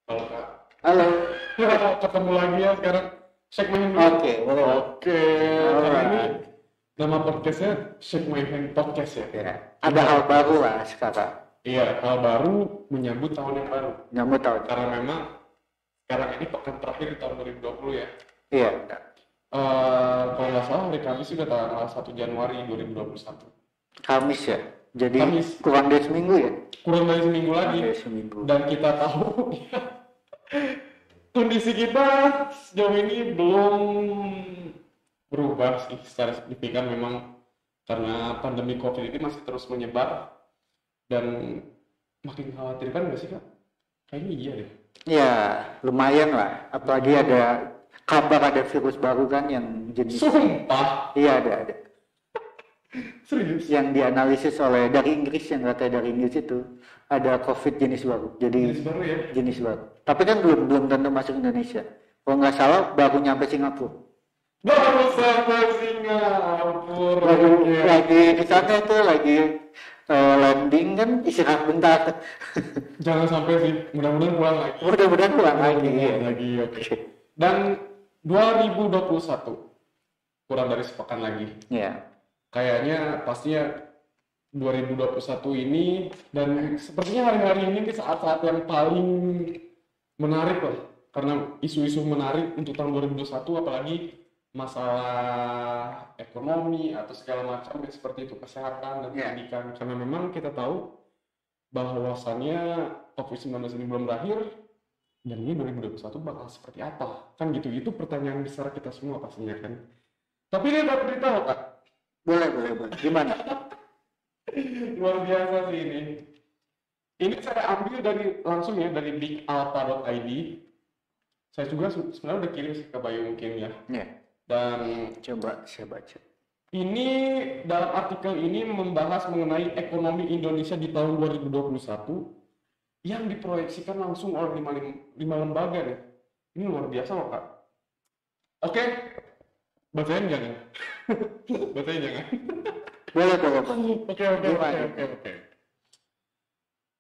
Halo Kak. Halo. Ketemu lagi ya sekarang. Shake My Hand dulu. Oke, boleh. Oke. Hari ini Alright. nama podcastnya Shake My Hand Podcast ya. Ya, ada hal baru lah sekarang. Iya, hal baru menyambut tahun yang baru. Nyambut tahun. Karena memang sekarang ini pekan terakhir di tahun 2020 ya. Iya, Kalau nggak salah hari Kamis sudah tanggal 1 Januari 2021. Kamis ya. Jadi Kamis. kurang dari seminggu ya. Kurang dari seminggu lagi. Kurang dari seminggu. Dan kita tahu kondisi kita sejauh ini belum berubah sih secara signifikan memang karena pandemi COVID ini masih terus menyebar dan makin khawatirkan nggak sih Kak? Kayaknya iya deh. Ya, lumayan lah. Apalagi ada kabar ada virus baru kan yang jenis. Sumpah, Iya, ada. serius. Yang dianalisis oleh dari Inggris, yang katanya dari Inggris itu ada COVID jenis baru. Jadi Jenis baru ya. jenis baru. Tapi kan belum tentu masuk Indonesia. Kalau nggak salah baru nyampe Singapura. Baru sampai Singapura. Lagi di sana itu lagi landing kan istirahat bentar. Jangan sampai sih, mudah-mudahan pulang lagi. Mudah-mudahan pulang lagi. Mudah-mudahan lagi, oke. Dan 2021 kurang dari sepekan lagi. Ya, Kayaknya pastinya 2021 ini dan sepertinya hari-hari ini saat-saat yang paling menarik lah karena isu-isu menarik untuk tahun 2021 apalagi masalah ekonomi atau segala macam yang seperti itu kesehatan dan Ya. pendidikan karena memang kita tahu bahwasannya COVID-19 ini belum berakhir dan ini 2021 bakal seperti apa kan gitu itu pertanyaan besar kita semua pastinya kan tapi ini dapat berita loh Kak. boleh. Gimana? Luar biasa sih ini. Ini saya ambil langsung ya dari bigalpha.id. Saya juga sebenarnya udah kirim ke Bayu mungkin ya. Ya, Dan coba saya baca. ini dalam artikel ini membahas mengenai ekonomi Indonesia di tahun 2021 yang diproyeksikan langsung oleh lima lembaga nih. Ini luar biasa loh Kak. Oke, bacain jangan. Bacain jangan. Boleh. Oke.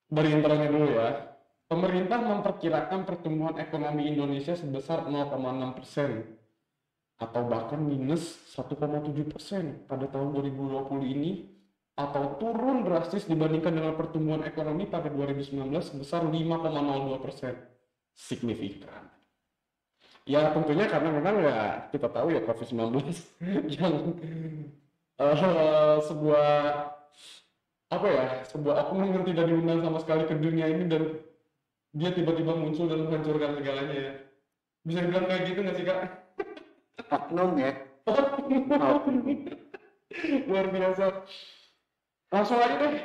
Dari intronya dulu ya. Pemerintah memperkirakan pertumbuhan ekonomi Indonesia sebesar 0,6% atau bahkan minus 1,7% pada tahun 2020 ini atau turun drastis dibandingkan dengan pertumbuhan ekonomi pada 2019 sebesar 5,02%. Signifikan. Ya tentunya karena memang ya kita tahu ya COVID-19 yang sebuah sebuah oknum yang tidak diundang sama sekali ke dunia ini dan dia tiba-tiba muncul dan menghancurkan segalanya ya. Bisa dibilang kayak gitu nggak sih Kak? Oknum ya. Oknum. Luar biasa. Langsung aja deh.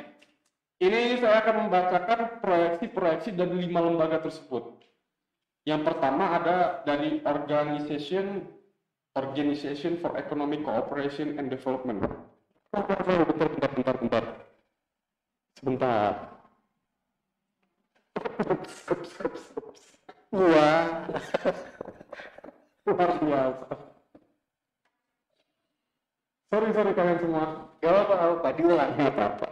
Ini saya akan membacakan proyeksi-proyeksi dari 5 lembaga tersebut. Yang pertama ada dari Organization for Economic Cooperation and Development. Bentar. Sebentar. Wah, Luar biasa. Sorry kalian semua. gak apa-apa, diulang. Nggak apa-apa.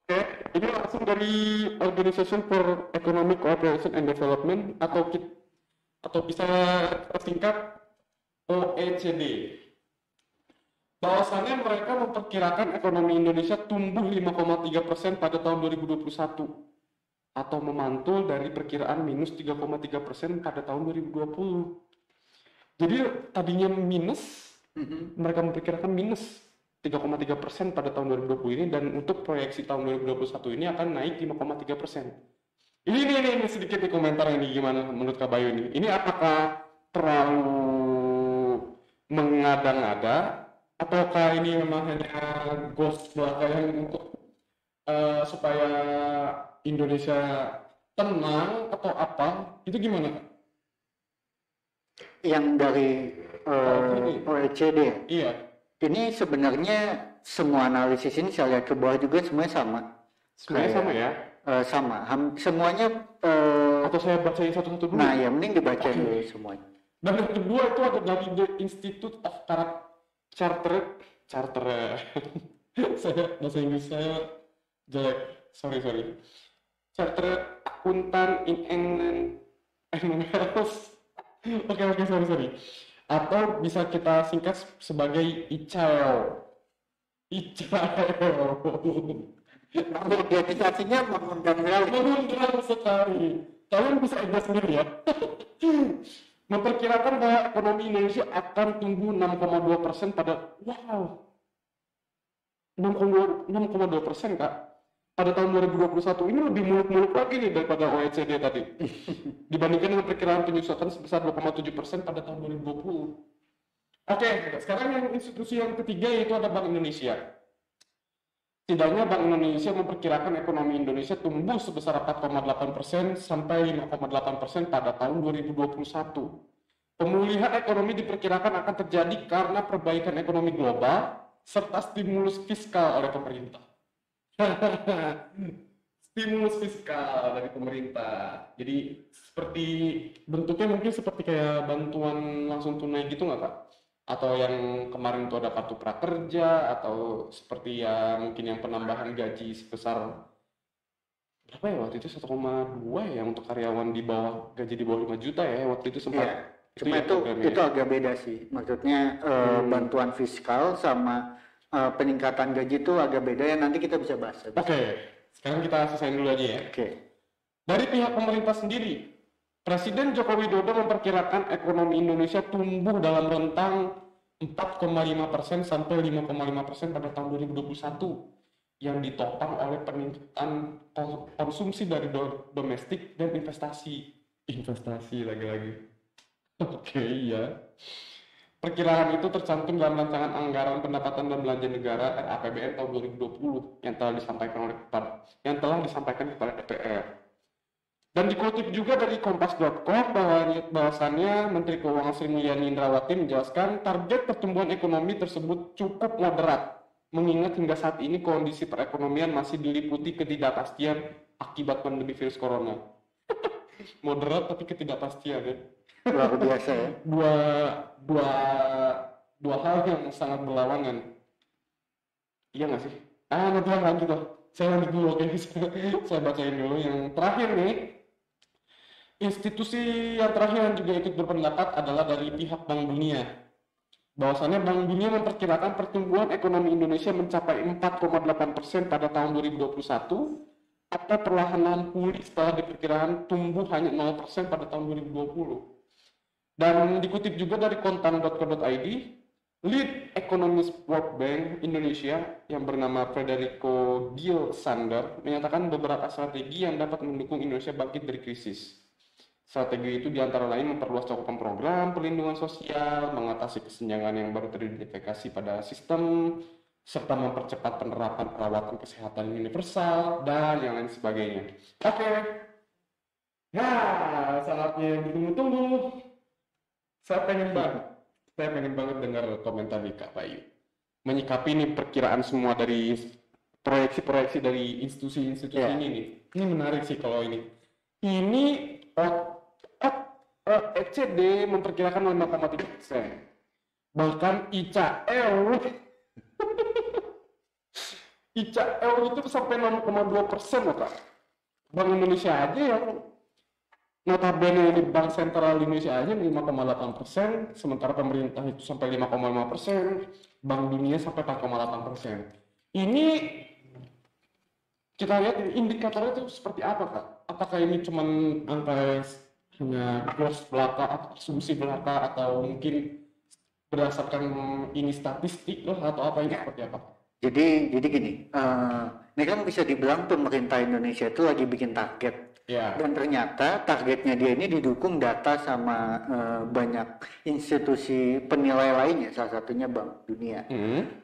Oke, ini langsung dari Organization for Economic Cooperation and Development atau bisa kita singkat OECD. Bahwasannya mereka memperkirakan ekonomi Indonesia tumbuh 5,3% pada tahun 2021 atau memantul dari perkiraan minus 3,3% pada tahun 2020. Jadi tadinya minus, mereka memperkirakan minus 3,3% pada tahun 2020 ini dan untuk proyeksi tahun 2021 ini akan naik 5,3%. Ini sedikit di komentar ini gimana menurut Kak Bayu ini. Ini apakah terlalu mengada-ngada ataukah ini memang hanya ghost belaka yang untuk supaya Indonesia tenang atau apa? Itu gimana Kak? Yang dari OECD ya. Iya. Ini sebenarnya semua analisis ini saya lihat ke bawah juga semuanya sama. Sebenarnya sama ya? Sama. Semuanya. Atau saya bacain satu-satu dulu? Nah, ya mending dibaca dulu semuanya. Dan yang kedua itu ada dari The Institute of Chartered saya bahasa Inggris saya jelek. Sorry. Chartered akuntan in England M&S. Oke, sorry. Atau bisa kita singkat sebagai ICAO. Nama organisasinya Mengundang sekali. Kalian bisa ingat sendiri ya. Memperkirakan bahwa ekonomi Indonesia akan tumbuh 6,2% pada 6,2% Kak. Pada tahun 2021 ini lebih muluk-muluk lagi nih daripada OECD tadi. Dibandingkan dengan perkiraan penyusutan sebesar 2,7% pada tahun 2020. Oke, sekarang yang institusi yang ketiga yaitu ada Bank Indonesia. Setidaknya Bank Indonesia memperkirakan ekonomi Indonesia tumbuh sebesar 4,8% sampai 5,8% pada tahun 2021. Pemulihan ekonomi diperkirakan akan terjadi karena perbaikan ekonomi global serta stimulus fiskal oleh pemerintah. Stimulus fiskal dari pemerintah. Jadi seperti bentuknya mungkin seperti kayak bantuan langsung tunai gitu nggak Kak? Atau yang kemarin itu ada kartu prakerja, atau seperti ya mungkin yang penambahan gaji sebesar berapa ya waktu itu 1,2 ya untuk karyawan di bawah gaji di bawah 5 juta ya waktu itu sempat. Iya, cuma itu agak beda sih. Maksudnya bantuan fiskal sama peningkatan gaji itu agak beda ya, nanti kita bisa bahas. Oke, sekarang kita selesaiin dulu aja ya. Oke. Dari pihak pemerintah sendiri, Presiden Joko Widodo memperkirakan ekonomi Indonesia tumbuh dalam rentang 4,5% sampai 5,5% pada tahun 2021 yang ditopang oleh peningkatan konsumsi dari domestik dan investasi. Investasi lagi-lagi. Oke, ya. Perkiraan itu tercantum dalam rancangan anggaran pendapatan dan belanja negara RAPBN tahun 2020 yang telah disampaikan kepada DPR. Dan dikutip juga dari kompas.com bahwasannya Menteri Keuangan Sri Mulyani Indrawati menjelaskan target pertumbuhan ekonomi tersebut cukup moderat, mengingat hingga saat ini kondisi perekonomian masih diliputi ketidakpastian akibat pandemi virus corona. Moderat tapi ketidakpastian ya. Luar biasa ya. Dua hal yang sangat berlawanan. Iya nggak sih? Nanti lanjut lah. Saya lanjut dulu, oke. Saya bacain dulu yang terakhir nih. Institusi yang terakhir yang juga ikut berpendapat adalah dari pihak Bank Dunia. Bahwasannya Bank Dunia memperkirakan pertumbuhan ekonomi Indonesia mencapai 4,8% pada tahun 2021 atau perlahan-lahan pulih setelah diperkirakan tumbuh hanya 0% pada tahun 2020. Dan dikutip juga dari kontan.co.id, lead economist World Bank Indonesia yang bernama Federico Gil Sander menyatakan beberapa strategi yang dapat mendukung Indonesia bangkit dari krisis. Strategi itu diantara lain memperluas cakupan program perlindungan sosial, mengatasi kesenjangan yang baru teridentifikasi pada sistem, serta mempercepat penerapan perawatan kesehatan universal, dan yang lain sebagainya. Oke. Nah, saatnya yang ditunggu-tunggu. Saya pengen banget dengar komentar dari Kak Bayu. Menyikapi nih perkiraan semua dari proyeksi-proyeksi dari institusi-institusi ini nih. Ini menarik sih kalau ini. Ini ECD memperkirakan 5,3%. Bahkan ICAO itu sampai 6,2% loh Kak. Bank Indonesia aja yang notabene ini Bank Sentral Indonesia aja 5,8%, sementara pemerintah itu sampai 5,5%, Bank Dunia sampai 4,8%. Ini kita lihat indikatornya itu seperti apa Kak? Apakah ini cuma angka hanya growth belaka atau asumsi belaka atau mungkin berdasarkan ini statistik loh atau apa ini seperti apa? Jadi gini, ini kan bisa dibilang pemerintah Indonesia itu lagi bikin target. Ya. Dan ternyata targetnya dia ini didukung data sama banyak institusi penilai lainnya, salah satunya Bank Dunia.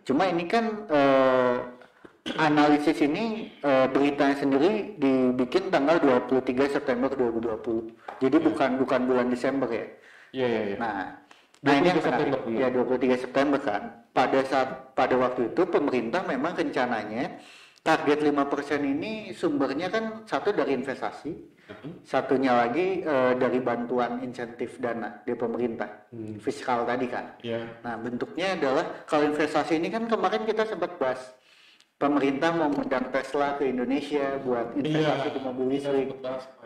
Cuma ini kan analisis ini beritanya sendiri dibikin tanggal 23 September 2020. Jadi bukan bulan Desember ya. Iya. Nah ini yang menarik. Ya 23 September kan. Pada waktu itu pemerintah memang rencananya target 5% ini sumbernya kan satu dari investasi, satunya lagi dari bantuan insentif dana dari pemerintah, fiskal tadi kan. Yeah. Nah bentuknya adalah kalau investasi ini kan kemarin kita sempat bahas pemerintah mau mengundang Tesla ke Indonesia buat investasi di mobil listrik,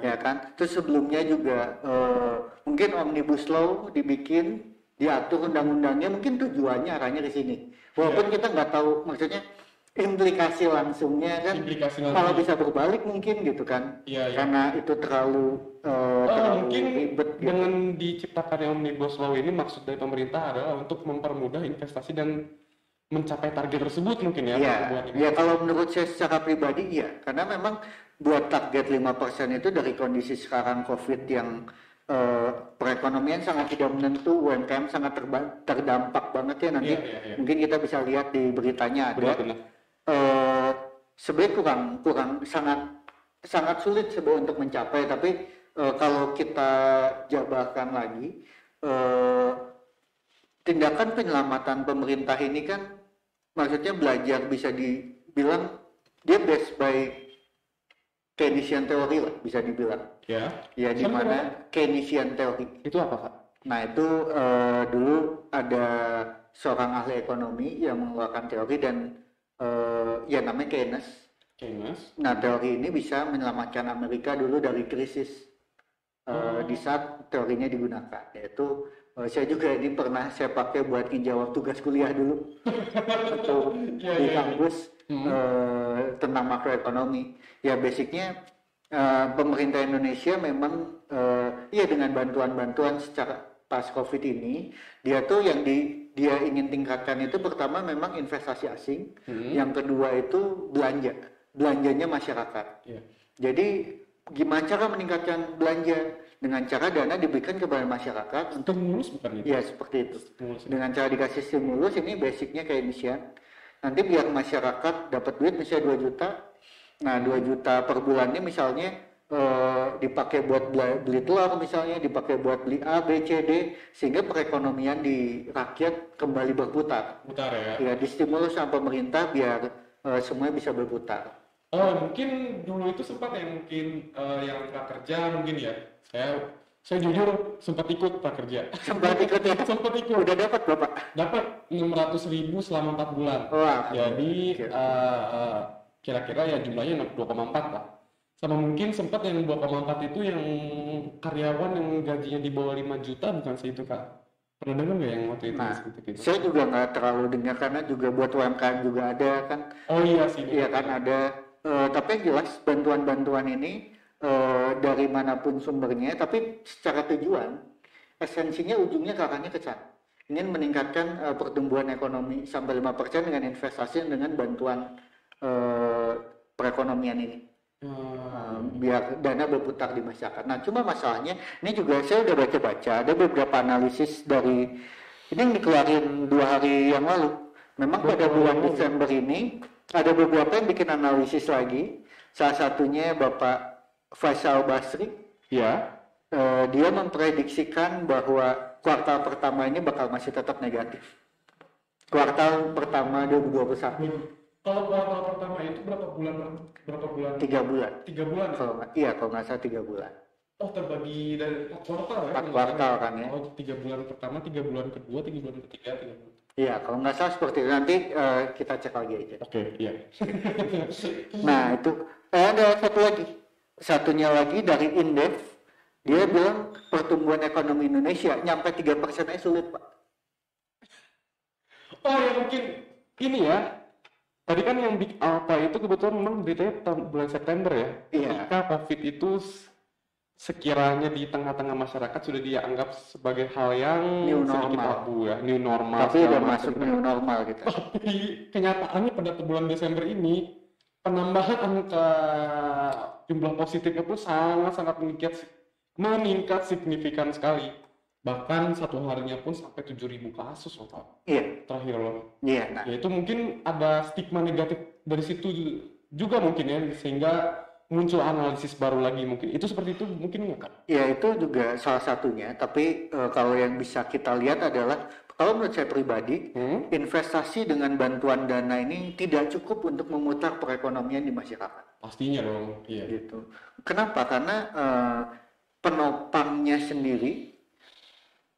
ya kan? Terus sebelumnya juga mungkin omnibus law dibikin, diatur undang-undangnya, mungkin tujuannya arahnya ke sini. Walaupun kita nggak tahu, maksudnya implikasi langsungnya kan, kalau bisa berbalik mungkin gitu kan, karena itu terlalu mungkin ribet. Gitu. Dengan diciptakannya omnibus law ini maksud dari pemerintah adalah untuk mempermudah investasi dan mencapai target tersebut mungkin ya. Ya kalau menurut saya secara pribadi ya, karena memang buat target 5% itu dari kondisi sekarang COVID yang perekonomian sangat tidak menentu, UMKM sangat terdampak banget ya nanti. Mungkin kita bisa lihat di beritanya ada. Sebenarnya kurang sangat sulit sebenarnya untuk mencapai, tapi kalau kita jabarkan lagi, tindakan penyelamatan pemerintah ini kan maksudnya belajar, bisa dibilang dia based by Keynesian theory lah, bisa dibilang. Ya di mana Keynesian theory. Itu apa, Pak? Nah itu dulu ada seorang ahli ekonomi yang mengeluarkan teori dan ya namanya Keynes. Nah teori ini bisa menyelamatkan Amerika dulu dari krisis di saat teorinya digunakan, yaitu saya juga ini pernah saya pakai buat menjawab tugas kuliah dulu atau di kampus tentang makroekonomi. Ya basicnya pemerintah Indonesia memang ya dengan bantuan-bantuan secara pas COVID ini, dia tuh yang dia ingin tingkatkan itu pertama memang investasi asing, yang kedua itu belanjanya masyarakat. Jadi gimana cara meningkatkan belanja? Dengan cara dana diberikan kepada masyarakat untuk stimulus, bukan itu? Ya seperti itu. Dengan cara dikasih stimulus, ini basicnya Keynesian. Nanti biar masyarakat dapat duit misalnya 2 juta. Nah 2 juta per bulannya misalnya dipakai buat beli telur misalnya, dipakai buat beli A, B, C, D, sehingga perekonomian di rakyat kembali berputar. Ya distimulus sama pemerintah biar semuanya bisa berputar. Mungkin dulu itu sempat yang mungkin yang prakerja mungkin ya. Saya jujur sempat ikut prakerja. Sempat ikut ya? Sempat ikut. Udah dapat berapa? Dapat 600.000 selama 4 bulan. Wah. Jadi kira-kira ya jumlahnya 2,4 lah. Sama mungkin sempat yang 2,4 itu yang karyawan yang gajinya di bawah 5 juta, bukan segitu Kak? Pernah dengar nggak yang waktu itu? Nah, saya juga nggak terlalu dengar karena juga buat UMKM juga ada kan. Oh iya sih. Iya kan ada. Tapi yang jelas bantuan-bantuan ini dari manapun sumbernya, tapi secara tujuan esensinya ujungnya ke arahnya ke sana, ingin meningkatkan pertumbuhan ekonomi sampai 5% dengan investasi dengan bantuan perekonomian ini, biar dana berputar di masyarakat. Nah cuma masalahnya ini juga saya udah baca-baca ada beberapa analisis dari ini yang dikeluarin 2 hari yang lalu. Memang pada bulan Desember ini ada beberapa yang bikin analisis lagi, salah satunya Bapak Faisal Basri, dia memprediksikan bahwa kuartal pertama ini bakal masih tetap negatif. Kuartal pertama 2021. Kalau kuartal pertama itu berapa bulan? 3 bulan. 3 bulan? Kalau nggak salah 3 bulan. Oh terbagi dari 4 kuartal ya? 4 kuartal kan ya? Oh 3 bulan pertama, 3 bulan kedua, 3 bulan ketiga, 3 bulan. Iya, kalau nggak salah seperti itu. Nanti kita cek lagi aja. Oke, iya. Nah itu ada satu lagi. Satunya lagi dari Indef, dia bilang pertumbuhan ekonomi Indonesia nyampe 3%-nya sulit, Pak. Oh ya mungkin ini ya, tadi kan yang apa itu kebetulan memang beritanya bulan September ya. Iya. Ketika COVID itu sekiranya di tengah-tengah masyarakat sudah dianggap sebagai hal yang sedikit tabu ya, new normal. Tapi udah masuk new normal gitu. Tapi kenyataannya pada bulan Desember ini penambahan angka jumlah positifnya pun sangat meningkat signifikan sekali. Bahkan satu harinya pun sampai 7.000 kasus loh Pak. Iya. Terakhir loh. Iya. Nah. Ya itu mungkin ada stigma negatif dari situ juga mungkin ya, sehingga muncul analisis baru lagi mungkin. Itu seperti itu mungkin nggak Kak? Ya itu juga salah satunya. Tapi kalau yang bisa kita lihat adalah kalau menurut saya pribadi, investasi dengan bantuan dana ini tidak cukup untuk memutar perekonomian di masyarakat. Pastinya dong. Iya. Gitu. Kenapa? Karena penopangnya sendiri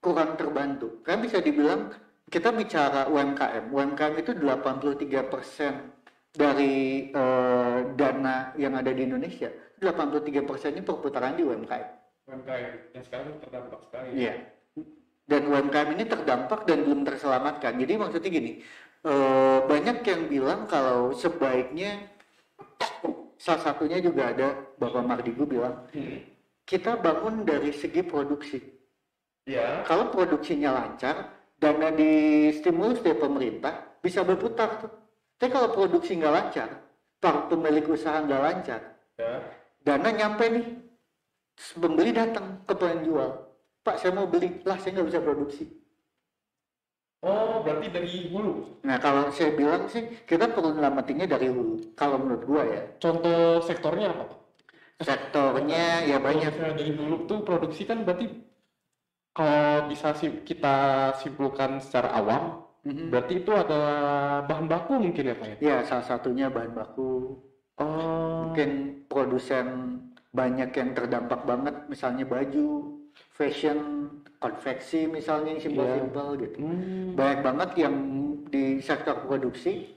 kurang terbantu. Kan bisa dibilang kita bicara UMKM itu 83% dari dana yang ada di Indonesia, 83% ini perputaran di UMKM. UMKM yang sekarang terdampak sekali. Iya. Dan UMKM ini terdampak dan belum terselamatkan. Jadi maksudnya gini, banyak yang bilang kalau sebaiknya, salah satunya juga ada Bapak Mardigu bilang, kita bangun dari segi produksi. Ya. Kalau produksinya lancar, dana di stimulus dari pemerintah bisa berputar tuh. Tapi kalau produksi nggak lancar, para pemilik usaha nggak lancar, Ya. dana nyampe nih, pembeli datang ke penjual, Pak saya mau beli, lah saya nggak bisa produksi. Oh, berarti dari hulu. Nah kalau saya bilang sih, kita perlu nyelamatinnya dari hulu, kalau menurut gua ya. Contoh sektornya apa? Sektornya ya banyak. Kalau dari hulu tuh produksi kan berarti kalau bisa kita simpulkan secara awam, berarti itu ada bahan baku mungkin ya Pak ya? Ya salah satunya bahan baku. Mungkin produsen banyak yang terdampak banget, misalnya baju, fashion, konveksi misalnya yang simpel-simpel gitu. Banyak banget yang di sektor produksi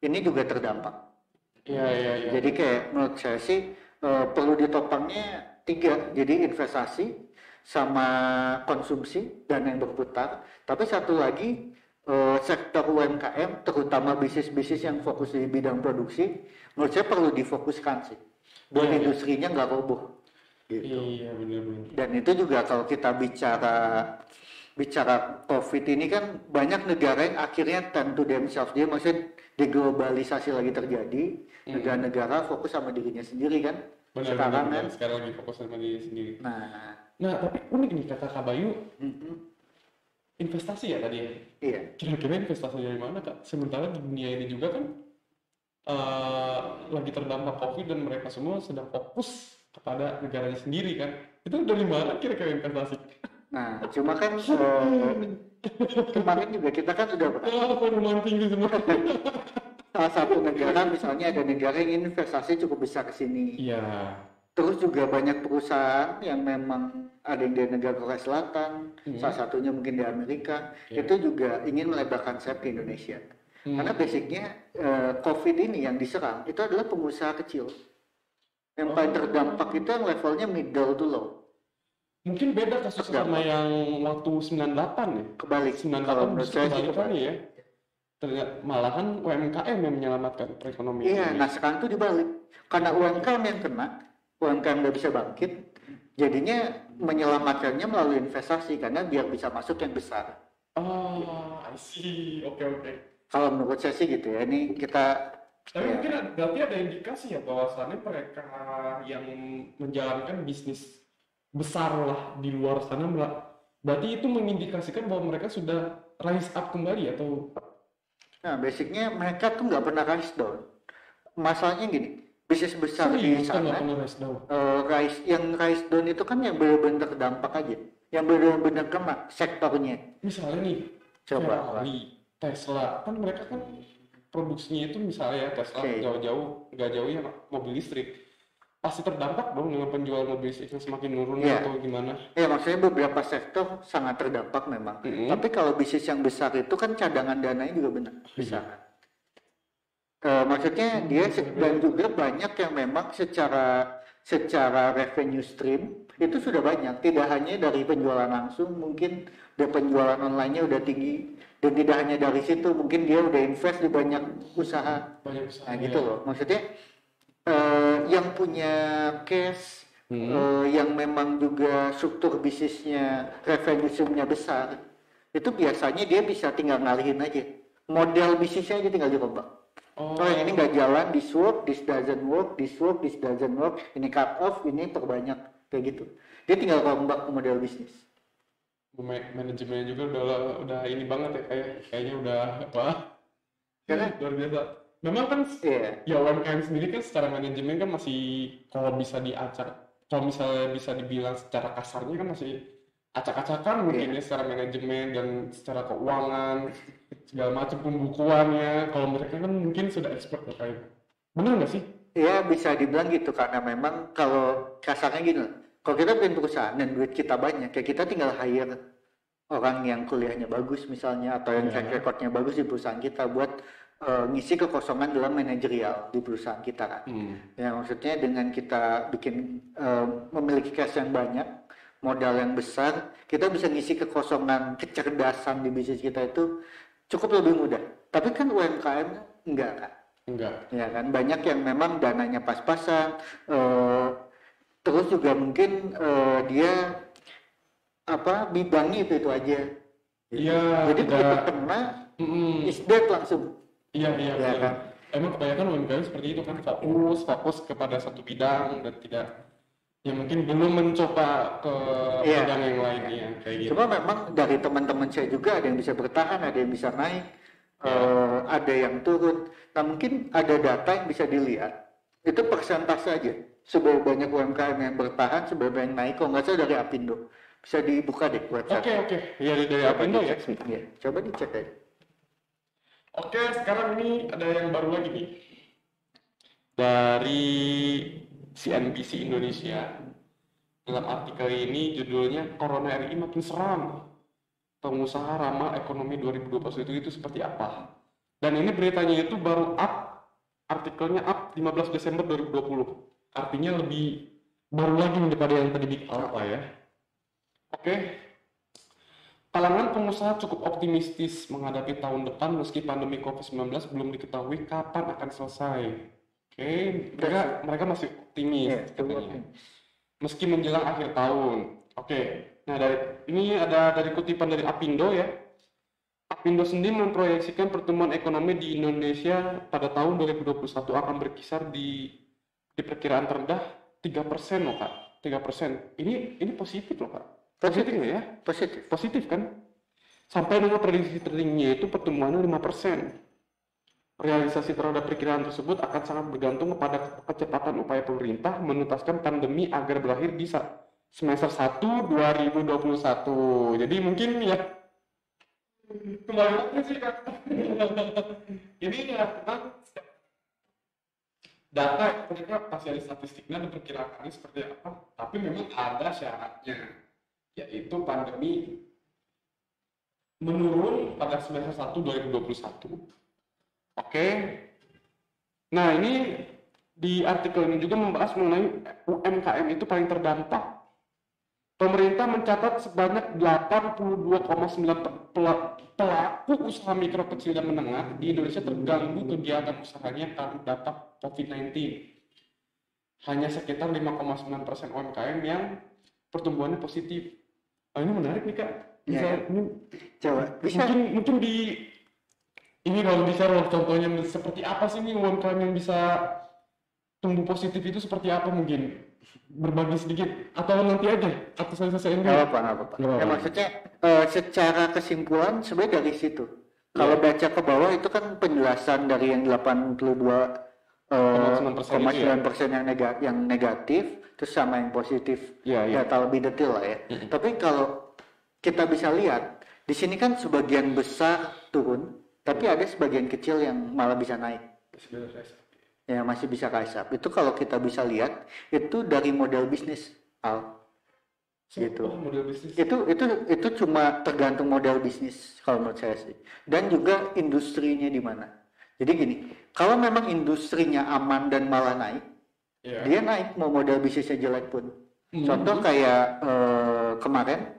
ini juga terdampak. Iya. Jadi kayak menurut saya sih perlu ditopangnya 3, jadi investasi sama konsumsi dan yang berputar. Tapi satu lagi sektor UMKM, terutama bisnis-bisnis yang fokus di bidang produksi, menurut saya perlu difokuskan sih, buat industrinya nggak roboh. Gitu. Iya benar-benar. Dan itu juga kalau kita bicara COVID ini kan banyak negara yang akhirnya turn to themselves, dia maksudnya deglobalisasi lagi terjadi, negara-negara fokus sama dirinya sendiri kan. Benar. Sekarang lagi fokus sama diri sendiri. Nah tapi unik nih kata Kak Bayu, investasi ya tadi ya? Iya. Kira-kira investasi dari mana Kak? Sementara di dunia ini juga kan lagi terdampak COVID dan mereka semua sedang fokus kepada negaranya sendiri kan? Itu dari mana kira-kira investasi? Nah, cuma kan kemarin juga kita kan sudah salah satu negara misalnya ada negara yang investasi cukup besar ke sini. Iya. Terus juga banyak perusahaan yang memang ada yang di negara Korea Selatan, salah satunya mungkin di Amerika, itu juga ingin melebarkan sayap ke Indonesia. Karena basicnya COVID ini yang diserang itu adalah pengusaha kecil. Yang paling terdampak itu yang levelnya middle to low. Mungkin beda kasus sama yang waktu 98 ya? Kebalik. 98 justru kebalikannya ya? Ternyata malahan UMKM yang menyelamatkan perekonomian. Iya, nah sekarang itu dibalik. Karena UMKM yang kena, UMKM nggak bisa bangkit, jadinya menyelamatkannya melalui investasi karena biar bisa masuk yang besar. Oh, I see. Oke. Kalau menurut saya sih gitu ya. Ini kita. Tapi mungkin berarti ada indikasi ya bahwasannya mereka yang menjalankan bisnis besar lah di luar sana, berarti itu mengindikasikan bahwa mereka sudah rise up kembali atau? Nah, basicnya mereka tuh nggak pernah rise down. Masalahnya gini. Bisnis besar di sana, yang rise down itu kan yang benar-benar terdampak aja, yang benar-benar kena sektornya. Misalnya nih, Ferrari, Tesla, kan mereka kan produksinya itu misalnya Tesla nggak jauh ya mobil listrik, pasti terdampak dong dengan penjualan mobil listrik yang semakin menurun atau gimana? Ya maksudnya beberapa sektor sangat terdampak memang. Tapi kalau bisnis yang besar itu kan cadangan dananya juga benar besar. Maksudnya dia dan juga banyak yang memang secara revenue stream itu sudah banyak, tidak hanya dari penjualan langsung, mungkin dari penjualan online-nya udah tinggi, dan tidak hanya dari situ, mungkin dia udah invest di banyak usaha. Nah gitu loh, maksudnya yang punya cash, yang memang juga struktur bisnisnya revenue stream-nya besar, itu biasanya dia bisa tinggal ngalihin aja model bisnisnya aja, tinggal dirombak. Oh yang ini nggak jalan, this work, this doesn't work, this work, this doesn't work, ini cut off, ini perbanyak, kayak gitu. Dia tinggal rombak ke model bisnis. Manajemennya juga udah ini banget ya, kayaknya udah apa? Karena luar biasa. Memang kan ya UMKM sendiri kan secara manajemen kan masih kalau misalnya bisa dibilang secara kasarnya kan masih acak-acakan mungkin ya secara manajemen dan secara keuangan segala macam pembukuannya. Kalau mereka kan mungkin sudah expert terkait. Benar nggak sih? Ya bisa dibilang gitu, karena memang kalau kasarnya gini, kalau kita bikin perusahaan dan duit kita banyak, kayak kita tinggal hire orang yang kuliahnya bagus misalnya atau yang track recordnya bagus di perusahaan kita buat ngisi kekosongan dalam manajerial di perusahaan kita kan. Ya maksudnya dengan kita memiliki cash yang banyak, modal yang besar, kita bisa ngisi kekosongan kecerdasan di bisnis kita itu cukup lebih mudah. Tapi kan UMKM enggak kan? Enggak. Ya kan, banyak yang memang dananya pas-pasan, terus juga mungkin dia bidangnya itu aja. Iya. Jadi begitu kena, is dead langsung. Iya. Kan? Emang kebanyakan UMKM seperti itu kan, fokus kepada satu bidang dan tidak, ya mungkin belum mencoba ke bidang yang lainnya kayak gitu. Cuma memang dari teman-teman saya juga ada yang bisa bertahan, ada yang bisa naik, ada yang turun. Nah mungkin ada data yang bisa dilihat, itu persentase aja. Seberapa banyak UMKM yang bertahan, seberapa yang naik. Kalau nggak salah dari Apindo, bisa dibuka deh website. Oke. Ya dari Apindo ya. Coba dicek aja. Oke, sekarang ini ada yang baru lagi nih dari CNBC Indonesia. Dalam artikel ini judulnya Corona RI makin seram, pengusaha ramah ekonomi 2021 itu seperti apa. Dan ini beritanya itu baru artikelnya 15 Desember 2020. Artinya lebih baru lagi daripada yang tadi di awal ya. Oke. Kalangan pengusaha cukup optimistis menghadapi tahun depan meski pandemi COVID-19 belum diketahui kapan akan selesai. Oke, mereka masih optimis katanya. Meski menjelang akhir tahun. Oke. Nah, ini ada dari kutipan dari Apindo ya. Apindo sendiri memproyeksikan pertumbuhan ekonomi di Indonesia pada tahun 2021 akan berkisar di perkiraan terendah 3% loh Kak. 3%. Ini positif loh Kak. Positif ya? Positif kan? Sampai dengan prediksi tertingginya itu pertumbuhannya 5%. Realisasi terhadap perkiraan tersebut akan sangat bergantung kepada kecepatan upaya pemerintah menuntaskan pandemi agar berakhir di semester 1 2021. Jadi mungkin ya kembali lagi sih Kak. Ini ya memang data mereka pasti ada statistiknya dan perkiraannya seperti apa, tapi memang ada syaratnya, yaitu pandemi menurun pada semester 1 2021. Oke. Nah, ini di artikel ini juga membahas mengenai UMKM itu paling terdampak. Pemerintah mencatat sebanyak 82,9 pelaku usaha mikro kecil dan menengah di Indonesia terganggu kegiatan usahanya karena dampak COVID-19. Hanya sekitar 5,9% UMKM yang pertumbuhannya positif. Ini menarik nih Kak. Mungkin di ini kalau bisa contohnya seperti apa sih nih UMKM yang bisa tumbuh positif itu seperti apa mungkin? Berbagi sedikit atau nanti aja atau saya selesaiin dulu. Nggak apa-apa. Ya maksudnya secara kesimpulan sebenarnya dari situ. Kalau baca ke bawah itu kan penjelasan dari yang 82,9% yang negatif, terus sama yang positif. Data lebih detail lah ya. Tapi kalau kita bisa lihat di sini kan sebagian besar turun, tapi ada sebagian kecil yang malah bisa naik. Ya masih bisa kaisap. Itu kalau kita bisa lihat itu dari model bisnis gitu. Model bisnis. Itu cuma tergantung model bisnis kalau menurut saya sih. Dan juga industrinya di mana. Jadi gini, kalau memang industrinya aman dan malah naik, dia naik mau model bisnisnya jelek pun. Contoh kayak kemarin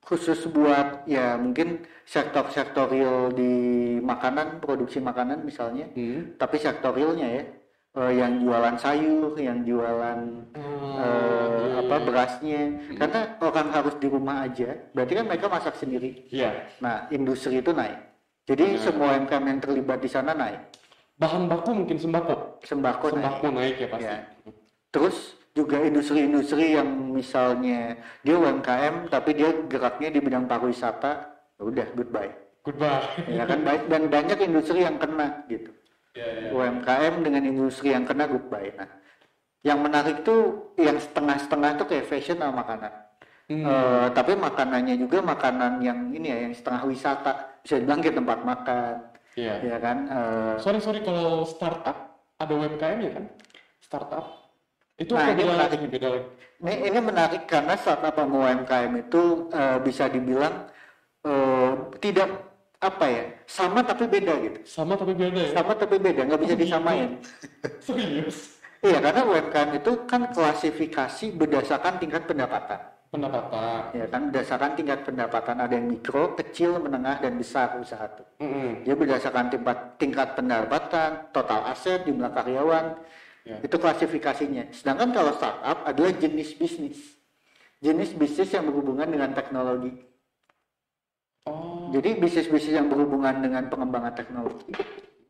khusus buat ya mungkin sektor real di makanan, produksi makanan misalnya, tapi sektor realnya ya, yang jualan sayur, yang jualan berasnya, karena orang harus di rumah aja, berarti kan mereka masak sendiri. Nah, industri itu naik. Jadi semua UMKM yang terlibat di sana naik. Bahan baku mungkin sembako naik ya pasti. Terus juga industri-industri yang misalnya dia UMKM tapi dia geraknya di bidang pariwisata, udah goodbye. Ya kan, dan banyak industri yang kena gitu. UMKM dengan industri yang kena goodbye. Nah, yang menarik tuh yang setengah-setengah tuh kayak fashion sama makanan. Tapi makanannya juga makanan yang ini ya, yang setengah wisata, bisa dibilang kayak tempat makan. Ya kan. Sorry kalau startup ada UMKM ya kan? Startup. Itu ini menarik. Ini menarik karena startup sama UMKM itu bisa dibilang tidak apa ya, sama tapi beda gitu. Sama tapi beda ya? Sama tapi beda, nggak bisa disamain. Serius? Iya, karena UMKM itu kan klasifikasi berdasarkan tingkat pendapatan. Pendapatan. Ya kan, berdasarkan tingkat pendapatan, ada yang mikro, kecil, menengah, dan besar usaha itu. Dia berdasarkan tingkat pendapatan, total aset, jumlah karyawan, itu klasifikasinya. Sedangkan kalau startup adalah jenis bisnis yang berhubungan dengan teknologi. Jadi bisnis-bisnis yang berhubungan dengan pengembangan teknologi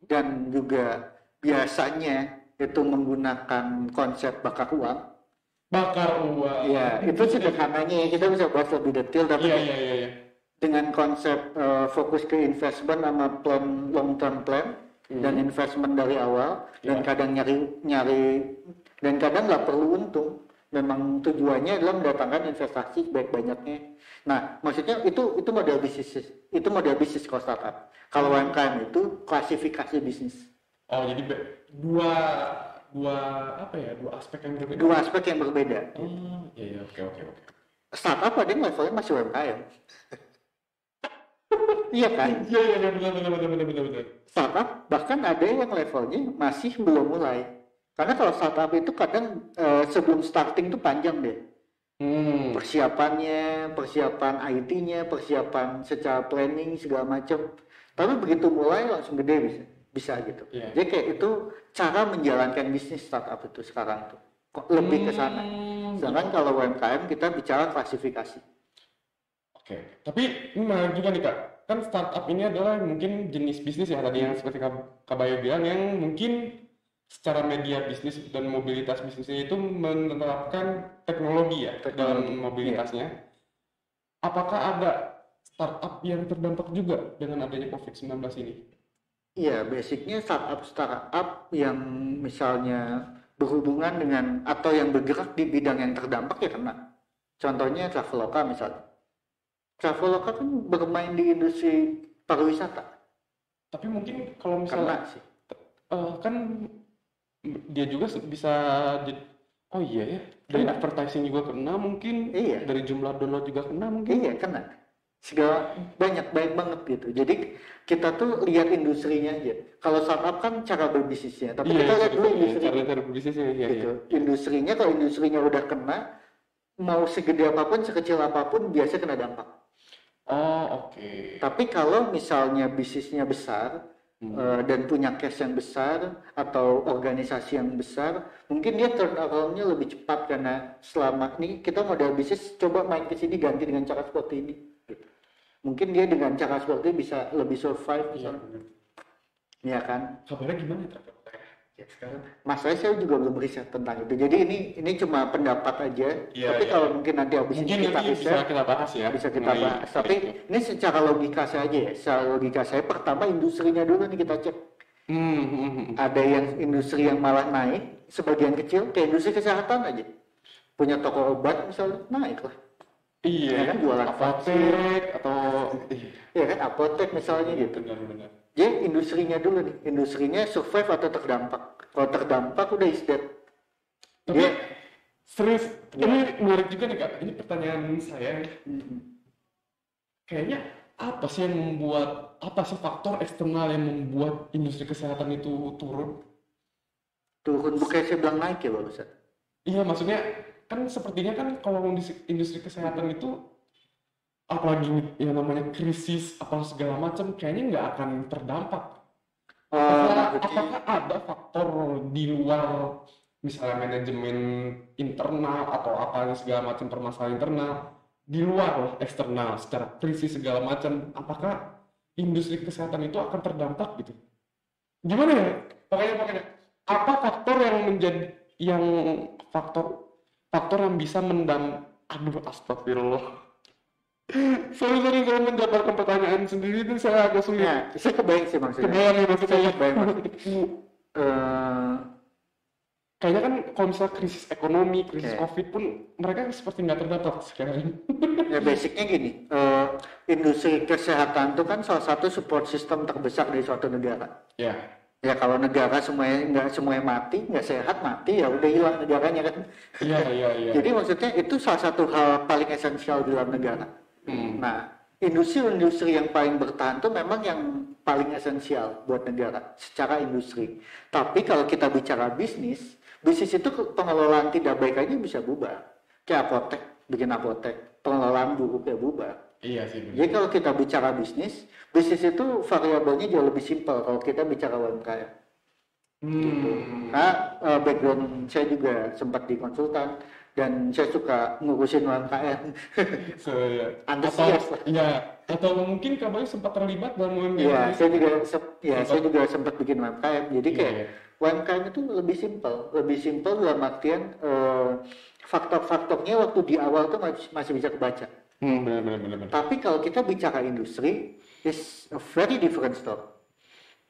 dan juga biasanya itu menggunakan konsep bakar uang. Ya, itu sederhananya ya, kita bisa bahas lebih detail, tapi dengan konsep fokus ke investment sama plan, long term plan dan investment dari awal, dan kadang nyari dan kadang nggak perlu untung, memang tujuannya adalah mendatangkan investasi sebanyak-banyaknya. Nah, maksudnya itu model bisnis kalau startup. Kalau UMKM itu klasifikasi bisnis. Oh, jadi dua aspek yang berbeda. Dua aspek yang berbeda. Iya, oke. Startup ada yang levelnya masih UMKM. Iya kan? Iya, benar. Startup bahkan ada yang levelnya masih belum mulai. Karena kalau startup itu kadang sebelum starting itu panjang deh. Persiapan IT-nya, persiapan secara planning segala macam. Tapi begitu mulai langsung gede bisa gitu. Jadi kayak itu cara menjalankan bisnis startup itu sekarang tuh lebih ke sana. Sedangkan kalau UMKM kita bicara klasifikasi. Oke. Tapi ini menarik juga nih Kak. Kan startup ini adalah mungkin jenis bisnis ya tadi yang seperti Kak Bayu bilang, yang mungkin secara media bisnis dan mobilitas bisnisnya itu menerapkan teknologi ya dalam mobilitasnya. Apakah ada startup yang terdampak juga dengan adanya COVID-19 ini? Iya, basicnya startup yang misalnya berhubungan dengan atau yang bergerak di bidang yang terdampak ya kena. Contohnya Traveloka misalnya. Traveloka kan bermain di industri pariwisata. Tapi mungkin kalau misalnya kan dia juga bisa oh iya ya, dari advertising juga kena mungkin, dari jumlah download juga kena mungkin. Iya, kena. Segala banyak banget gitu. Jadi kita tuh lihat industrinya aja. Kalau startup kan cara berbisnisnya, tapi kita lihat dulu cara berbisnisnya gitu. Industrinya, kalau industrinya udah kena, mau segede apapun, sekecil apapun, biasa kena dampak. Oke. Tapi kalau misalnya bisnisnya besar dan punya cash yang besar atau organisasi yang besar, mungkin dia turnaround-nya lebih cepat karena selama ini kita modal bisnis coba main ke sini ganti dengan cara seperti ini. Mungkin dia dengan cara seperti ini bisa lebih survive misalnya. Iya kan? Kabarnya gimana ya sekarang? Masalahnya saya juga belum riset tentang itu. Jadi ini cuma pendapat aja. Tapi kalau mungkin nanti habis ini kita riset, bisa kita bahas ya. Bisa kita bahas. Tapi ini secara logika saja ya. Secara logika saya pertama industrinya dulu nih kita cek. Ada yang industri yang malah naik, sebagian kecil kayak industri kesehatan aja. Punya toko obat misalnya, naik lah. Iya, ya kan jualan apotek atau ya kan apotek misalnya gitu. Benar. Jadi industrinya dulu nih, industrinya survive atau terdampak. Kalau terdampak udah is dead. Tapi serius, ini menarik juga nih Kak. Ini pertanyaan saya. Kayaknya apa sih faktor eksternal yang membuat industri kesehatan itu turun? Bukan saya bilang naik ya barusan. Iya, maksudnya kan sepertinya kan kalau industri kesehatan itu apalagi yang namanya krisis apa segala macam kayaknya nggak akan terdampak. Apakah ada faktor di luar misalnya manajemen internal atau apa segala macam permasalahan internal di luar eksternal secara krisis segala macam, apakah industri kesehatan itu akan terdampak gitu? Gimana ya? Pokoknya apa faktor yang faktor yang bisa astagfirullah. Sorry saya mendapatkan pertanyaan sendiri itu saya agak sulit. Ya, saya kebayang sih maksudnya. Kayaknya kan kalau misalnya krisis ekonomi, krisis COVID pun mereka seperti nggak terdampak sekarang. Ya basicnya gini, industri kesehatan itu kan salah satu support system terbesar dari suatu negara. Ya kalau negara nggak semuanya mati, nggak sehat mati, ya udah hilang negaranya kan. Iya. Jadi maksudnya itu salah satu hal paling esensial di dalam negara. Nah, industri-industri yang paling bertahan tuh memang yang paling esensial buat negara secara industri. Tapi kalau kita bicara bisnis itu pengelolaan tidak baik aja bisa bubar. Kayak apotek, bikin apotek, pengelolaan buruk ya bubar. Iya sih. Bener. Jadi kalau kita bicara bisnis itu variabelnya jauh lebih simpel kalau kita bicara UMKM. Gitu. Nah, background saya juga sempat di konsultan dan saya suka ngurusin UMKM. Antusias lah. Iya, atau mungkin kamu sempat terlibat dalam UMKM. Iya, saya juga sempat bikin UMKM. Jadi kayak UMKM itu lebih simpel dalam artian faktor-faktornya waktu di awal tuh masih bisa kebaca. Benar. Tapi kalau kita bicara industri, is a very different story.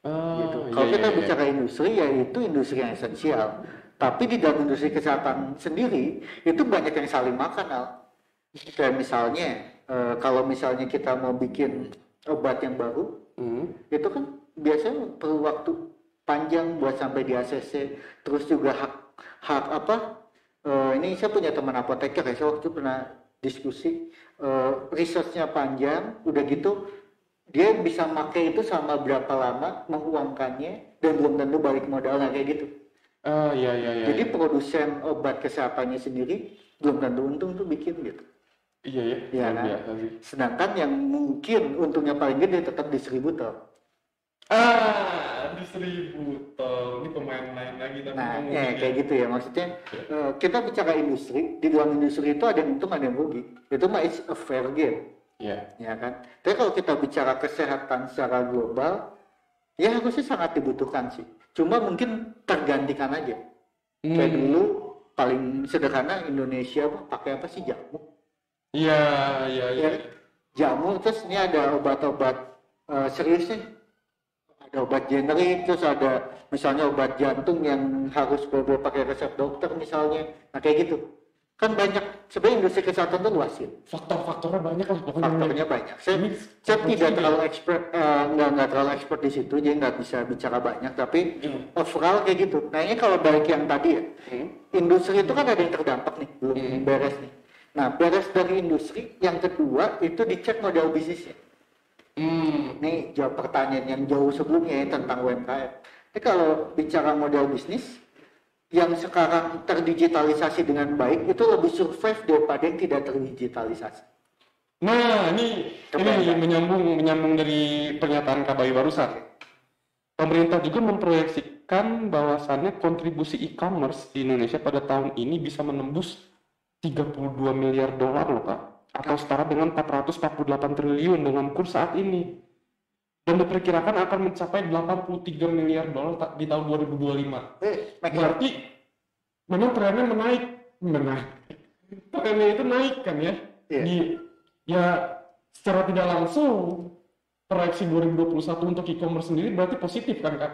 Gitu. Kalau kita bicara industri, yaitu industri yang esensial. Tapi di dalam industri kesehatan sendiri, itu banyak yang saling makan, Al. Kayak misalnya, kalau misalnya kita mau bikin obat yang baru, itu kan biasanya perlu waktu panjang buat sampai di ACC. Terus juga ini saya punya teman apoteker ya, saya waktu itu pernah diskusi, researchnya panjang, udah gitu dia bisa pakai itu sama berapa lama, menguangkannya, dan belum tentu balik modalnya kayak gitu. Iya. Jadi produsen obat kesehatannya sendiri belum tentu untung tuh bikin gitu. Iya ya. Ya kan? Sedangkan yang mungkin untungnya paling gede tetap distributor. Distributor ini pemain lain lagi tapi kayak gitu ya, maksudnya kita bicara industri, di dalam industri itu ada yang untung ada yang rugi, itu mah it's a fair game. Ya kan. Tapi kalau kita bicara kesehatan secara global, ya harusnya sangat dibutuhkan sih, cuma mungkin tergantikan aja. Kayak dulu paling sederhana Indonesia pakai apa sih, jamu. Iya. Jamu, terus ini ada obat-obat serius nih. Ada obat generik, terus ada misalnya obat jantung yang harus pakai resep dokter misalnya. Nah kayak gitu. Kan banyak, sebenarnya industri kesehatan itu luas ya. Faktornya banyak lah. Faktornya banyak. Saya tidak terlalu expert, nggak terlalu expert di situ, jadi nggak bisa bicara banyak. Tapi overall kayak gitu. Nah ini kalau balik yang tadi ya, industri itu kan ada yang terdampak nih, belum beres nih. Nah beres dari industri, yang kedua itu dicek model bisnisnya. Ini jawab pertanyaan yang jauh sebelumnya ya, tentang UMKM. Ini kalau bicara model bisnis yang sekarang terdigitalisasi dengan baik itu lebih survive daripada yang tidak terdigitalisasi. Nah, ini menyambung dari pernyataan Kak Bayu barusan. Pemerintah juga memproyeksikan bahwasannya kontribusi e-commerce di Indonesia pada tahun ini bisa menembus 32 miliar dolar loh Kak, atau setara dengan 448 triliun dengan kurs saat ini, dan diperkirakan akan mencapai 83 miliar dolar di tahun 2025. Berarti memang trennya menaik. Trennya itu naik kan ya. Ya secara tidak langsung proyeksi 2021 untuk e-commerce sendiri berarti positif kan Kak?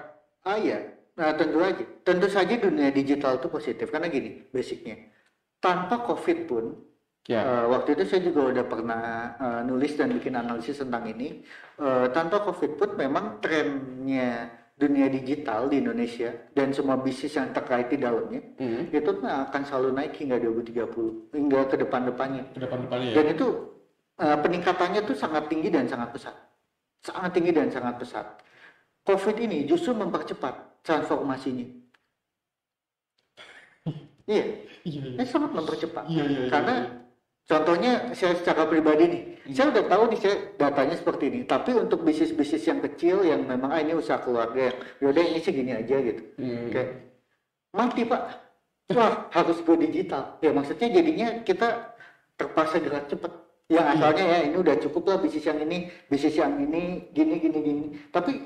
Iya. Nah tentu saja dunia digital itu positif karena gini basicnya. Tanpa COVID pun waktu itu saya juga udah pernah nulis dan bikin analisis tentang ini. Tanpa COVID pun memang trennya dunia digital di Indonesia dan semua bisnis yang terkait di dalamnya itu akan selalu naik hingga 2030 hingga ke depan-depannya. Dan itu peningkatannya tuh sangat tinggi dan sangat pesat. COVID ini justru mempercepat transformasinya. Ini sangat mempercepat. Karena contohnya saya secara pribadi nih, saya udah tahu nih saya datanya seperti ini. Tapi untuk bisnis-bisnis yang kecil yang memang ini usaha keluarga, yaudah ini segini aja gitu. Kayak mati Pak, wah harus go digital. Ya maksudnya jadinya kita terpaksa gerak cepat. Yang asalnya ya ini udah cukup lah bisnis yang ini, gini. Tapi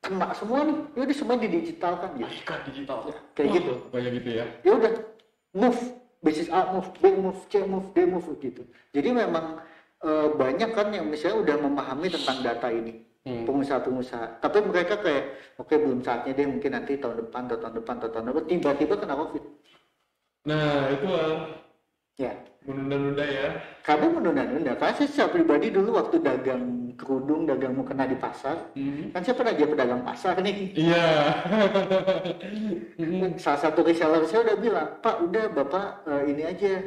kena semua nih, yaudah semua didigitalkan gitu. Digital. Ya, kayak gitu. Banyak gitu ya. Ya udah move. Bisnis A move, B move, C move, D move gitu. Jadi memang banyak kan yang misalnya udah memahami tentang data ini, pengusaha-pengusaha. Tapi mereka kayak, oke belum saatnya deh, mungkin nanti tahun depan, tiba-tiba kena COVID. Nah itu ya. Menunda-nunda ya. Kamu menunda-nunda. Karena saya secara pribadi dulu waktu dagang kerudung, dagang mukena di pasar, kan saya pernah jadi pedagang pasar nih. Iya. Salah satu reseller saya udah bilang, Pak udah Bapak ini aja,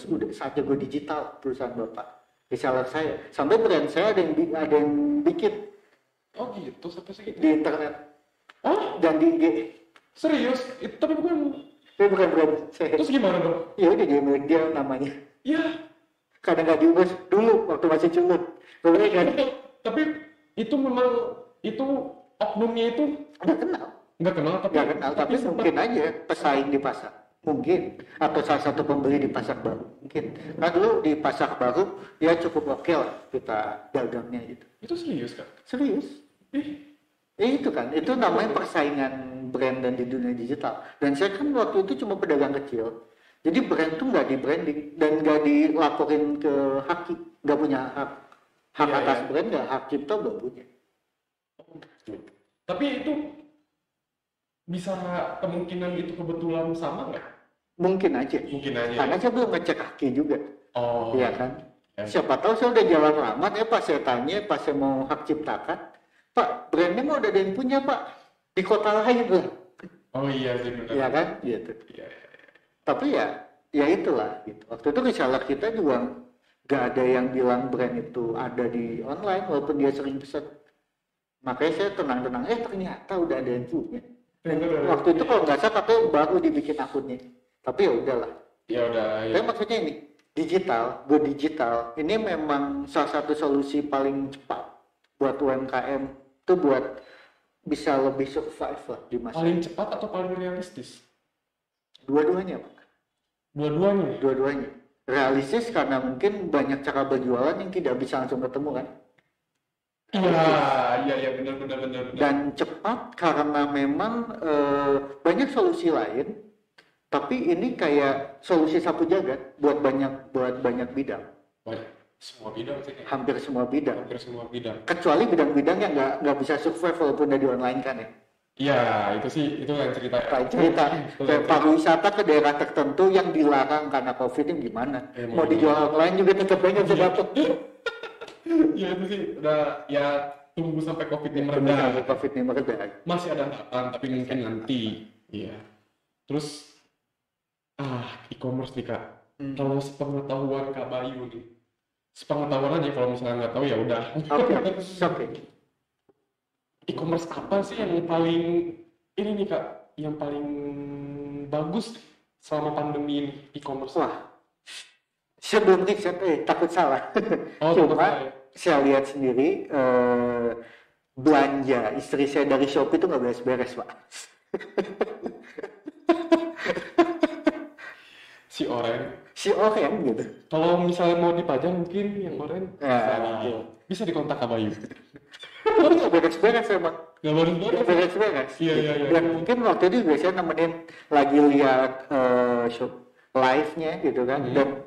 udah saatnya go digital perusahaan Bapak. reseller saya. Sampai brand saya ada yang bikin Oh gitu, sampai segitu. di internet. Oh, Dan di IG. serius? Itu tapi bukan. Itu bukan brand saya. Terus gimana dong? Ya udah dia milik dia namanya. Ya, Kadang nggak diurus dulu waktu masih culut. Boleh kan? tapi itu memang itu oknumnya itu Nggak kenal. nggak kenal tapi Nggak kenal, tapi mungkin aja pesaing di pasar. Mungkin. Atau salah satu pembeli di pasar baru. Mungkin. Nah dulu di pasar baru, ya cukup oke lah kita dagangnya gitu. itu serius kan? Serius. Itu kan, itu namanya persaingan brand dan di dunia digital. Dan saya kan waktu itu cuma pedagang kecil. Jadi brand tuh nggak di branding dan nggak dilaporin ke haki. Nggak punya hak Iya, atas iya. brand, nggak hak cipta nggak punya. Tapi itu bisa kemungkinan itu kebetulan sama nggak? Mungkin aja. Mungkin aja. Karena saya belum ngecek haki juga. Oh, Iya kan? Ya. Siapa tahu saya udah jalan lama ya pas saya tanya, pas saya mau hak ciptakan, Pak, brandnya mau ada yang punya Pak di kota lain lah, Oh iya sih benar. ya kan? Gitu. Iya, iya. Tapi ya itulah. Gitu. Waktu itu reseller kita juga nggak ada yang bilang brand itu ada di online walaupun dia sering pesan. Makanya saya tenang-tenang, ternyata udah ada yang punya. Dan waktu itu kalau nggak salah katanya baru dibikin akunnya. Tapi ya udahlah. Ya udah. Ya. Tapi maksudnya ini go digital ini memang salah satu solusi paling cepat buat UMKM itu buat bisa lebih survive lah di masa Paling ini. cepat atau paling realistis? Dua-duanya Pak. Dua-duanya. Dua-duanya. Realistis karena mungkin banyak cara berjualan yang tidak bisa langsung ketemu kan. Iya benar. Dan cepat karena memang banyak solusi lain, tapi ini kayak solusi sapu jagat buat banyak bidang. Semua bidang sih. Hampir semua bidang. Hampir semua bidang. Kecuali bidang-bidang yang nggak bisa survive walaupun udah di online kan ya. Iya, itu yang cerita. Kayak cerita kayak pariwisata ke daerah tertentu yang dilarang karena COVID ini gimana? Ya, Mau dijual online juga tetap banyak bisa dapet. Iya itu sih udah ya tunggu sampai COVID ini mereda. COVID ini mereda. Masih ada harapan tapi mungkin nanti. Iya. Terus e-commerce nih Kak. Kalau sepengetahuan Kak Bayu nih. Sepengetahuan aja kalau misalnya nggak tahu ya udah. Oke. E-commerce apa sih yang paling ini nih Kak, yang paling bagus selama pandemi ini e-commerce? Wah, sebelum riset, takut salah. Oh, Cuma saya lihat sendiri belanja istri saya dari Shopee itu nggak beres-beres Pak. Si Oren gitu. Kalau misalnya mau dipajang mungkin yang Oren bisa dikontak Kak Bayu. Nggak beres-beres emang. Nggak beres-beres. Iya. Dan mungkin waktu itu biasanya nemenin lagi lihat shop live-nya gitu kan. Dan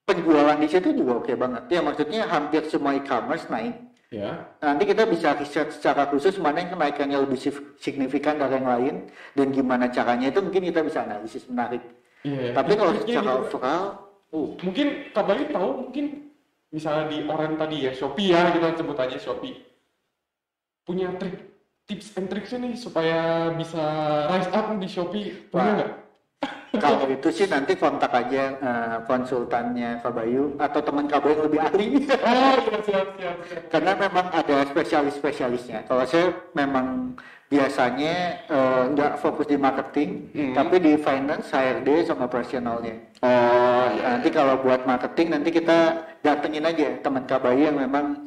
penjualan di situ juga oke banget. Ya maksudnya hampir semua e-commerce naik. Ya. Nanti kita bisa riset secara khusus mana yang kenaikannya lebih signifikan dari yang lain dan gimana caranya itu mungkin kita bisa analisis menarik. Iya. Tapi kalau secara overall, mungkin Kak Bayu tahu mungkin misalnya di Oren tadi ya Shopee ya kita sebut aja Shopee punya tips and tricks nih supaya bisa rise up di Shopee punya nggak? Kalau itu sih nanti kontak aja konsultannya Kak Bayu atau teman Kak Bayu yang lebih ahli. Siap. Karena memang ada spesialis-spesialisnya. Kalau saya memang biasanya nggak fokus di marketing, tapi di finance, HRD, sama operasionalnya. Nanti kalau buat marketing nanti kita datengin aja teman Kak Bayu yang memang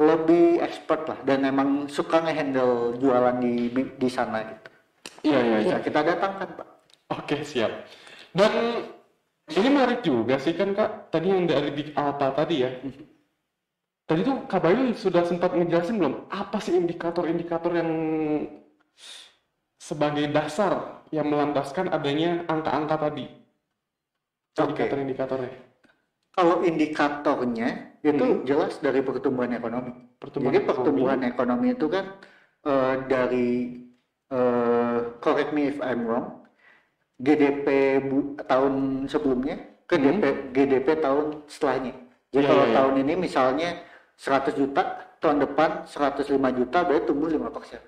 lebih expert lah dan memang suka nge-handle jualan di sana gitu. Iya. Kita datangkan Pak. Oke, siap. Dan ini menarik juga sih kan Kak, tadi yang dari Big Alpha tadi ya. Tadi tuh Kak Bayu sudah sempat ngejelasin belum, apa sih indikator-indikator yang sebagai dasar yang melandaskan adanya angka-angka tadi? Indikator-indikatornya. Kalau indikatornya itu jelas dari pertumbuhan ekonomi. Jadi pertumbuhan ekonomi itu kan dari correct me if I'm wrong, GDP tahun sebelumnya ke GDP tahun setelahnya. Jadi kalau tahun ini misalnya 100 juta, tahun depan 105 juta, berarti tumbuh 5%.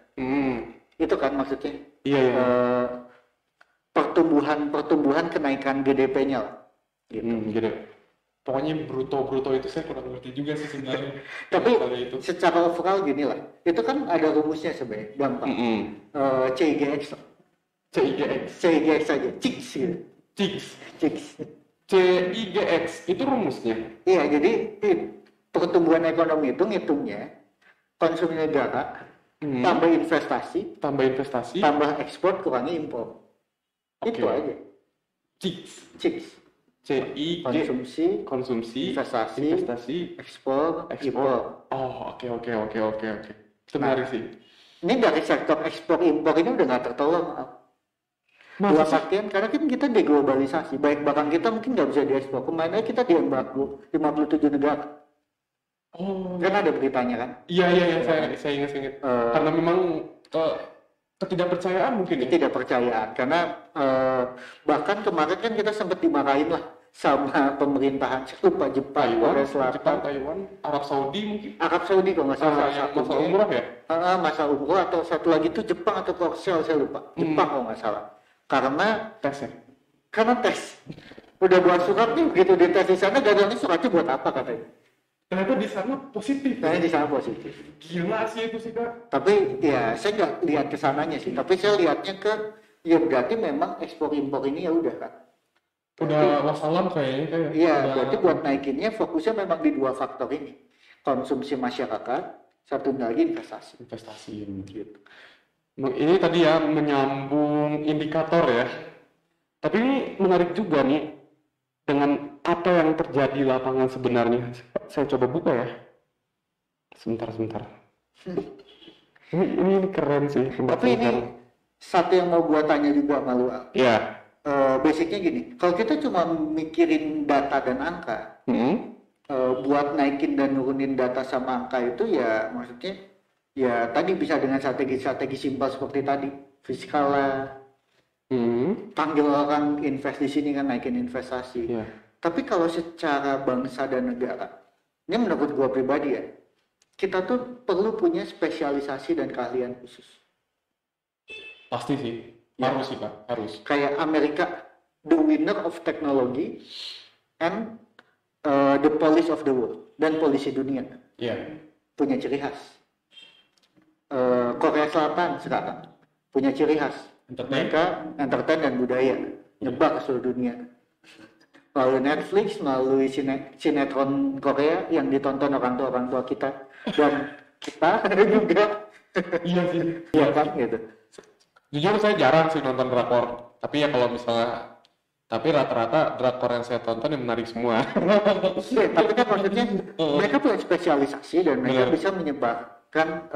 Itu kan maksudnya. Pertumbuhan kenaikan GDP-nya lah. Gitu. pokoknya bruto itu saya kurang ngerti juga sih sebenarnya. Tapi itu. secara overall gini lah, itu kan ada rumusnya sebenarnya, gampang. CIGX aja, CIGX gitu. CIGX. CIGX itu rumusnya? Iya, jadi pertumbuhan ekonomi itu ngitungnya konsumsi negara, tambah investasi, tambah ekspor, kurangi impor. Okay. Itu aja. CIGX. Konsumsi, investasi, ekspor, impor. Oh, oke. Itu menarik sih. Ini dari sektor ekspor impor ini udah nggak tertolong. Dua artian, karena kan kita deglobalisasi, baik barang kita mungkin nggak bisa diekspor. Kemarin kita diembargo 57 negara. Oh. Kan ada beritanya kan? Iya, saya ingat. Karena memang ketidakpercayaan mungkin. Ketidakpercayaan, karena bahkan kemarin kan kita sempat dimarahin lah sama pemerintahan, saya lupa, Jepang, Korea Selatan, Taiwan, Arab Saudi mungkin. Arab Saudi kalau nggak salah. Masa umroh ya? Masa umroh atau satu lagi itu Jepang atau Korsel, saya lupa. Jepang kalau nggak salah. Karena tes. Udah buat surat nih, begitu dites di sana, gagalnya suratnya buat apa katanya? Ternyata di sana positif. Gila sih itu sih Kak. Tapi ya saya nggak lihat ke sananya sih. Tapi saya lihatnya ke, ya berarti memang ekspor impor ini ya udah kan. Udah wassalam kayaknya. Iya, berarti buat naikinnya fokusnya memang di dua faktor ini. Konsumsi masyarakat, satu lagi investasi. Gitu. Ini tadi ya menyambung indikator ya. Tapi ini menarik juga nih dengan apa yang terjadi di lapangan sebenarnya. Saya coba buka ya. Sebentar. Ini keren sih. Tapi ini satu yang mau gua tanya juga sama lu. Iya. Basicnya gini, kalau kita cuma mikirin data dan angka, buat naikin dan nurunin data sama angka itu ya maksudnya ya tadi bisa dengan strategi simpel seperti tadi, fiskal lah, panggil orang invest di sini kan, naikin investasi. Yeah. Tapi kalau secara bangsa dan negara, ini menurut gua pribadi ya, kita tuh perlu punya spesialisasi dan keahlian khusus. Pasti sih, harus sih Pak, harus. Kayak Amerika, the winner of technology and the police of the world, dan polisi dunia. Iya. Punya ciri khas. Korea Selatan sekarang punya ciri khas, mereka entertain dan budaya, nyebar ke seluruh dunia melalui Netflix, melalui sinetron Korea yang ditonton orang tua kita dan kita juga. Iya sih. Iya kan gitu. Jujur saya jarang sih nonton drakor, tapi ya kalau misalnya, tapi rata-rata drakor yang saya tonton yang menarik semua. Tapi kan maksudnya mereka punya spesialisasi dan mereka bisa menyebar. Kan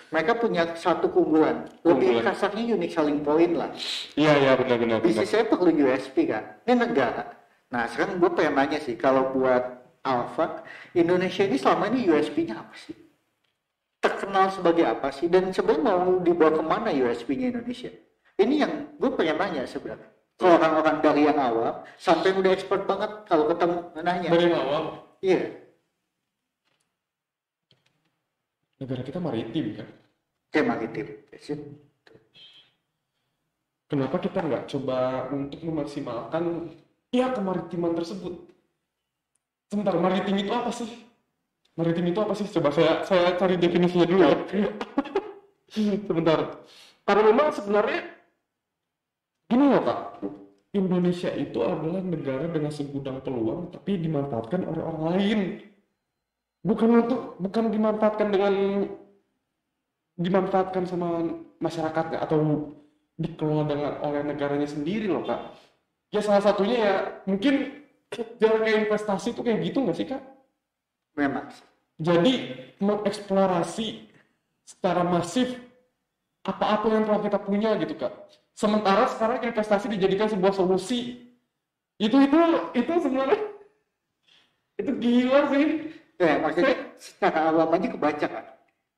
mereka punya satu keunggulan, lebih kasarnya unique selling point lah. Iya benar. Bisnis saya perlu USP kan, ini negara. Nah sekarang gue pengen nanya sih, kalau buat Alfa, Indonesia ini selama ini USP-nya apa sih? Terkenal sebagai apa sih? Dan sebenarnya mau dibawa kemana USP-nya Indonesia? Ini yang gue pengen nanya sebenarnya. Kalau orang-orang dari yang awam sampai udah expert banget kalau ketemu nanya. Dari yang awam? Iya. Negara kita maritim kan? Kayak maritim. Kenapa kita nggak coba untuk memaksimalkan kemaritiman tersebut? Sebentar, maritim itu apa sih? Coba saya cari definisinya dulu ya. Sebentar. Karena memang sebenarnya gini loh Pak, Indonesia itu adalah negara dengan segudang peluang tapi dimanfaatkan oleh orang lain. Bukan dimanfaatkan sama masyarakatnya atau dikelola oleh negaranya sendiri loh Kak. Ya salah satunya ya mungkin jalan ke investasi itu kayak gitu nggak sih Kak? Memang. Jadi mengeksplorasi secara masif apa-apa yang telah kita punya gitu Kak. Sementara sekarang investasi dijadikan sebuah solusi. Itu sebenarnya itu gila sih. Ya, maksudnya secara awam aja kebaca kan.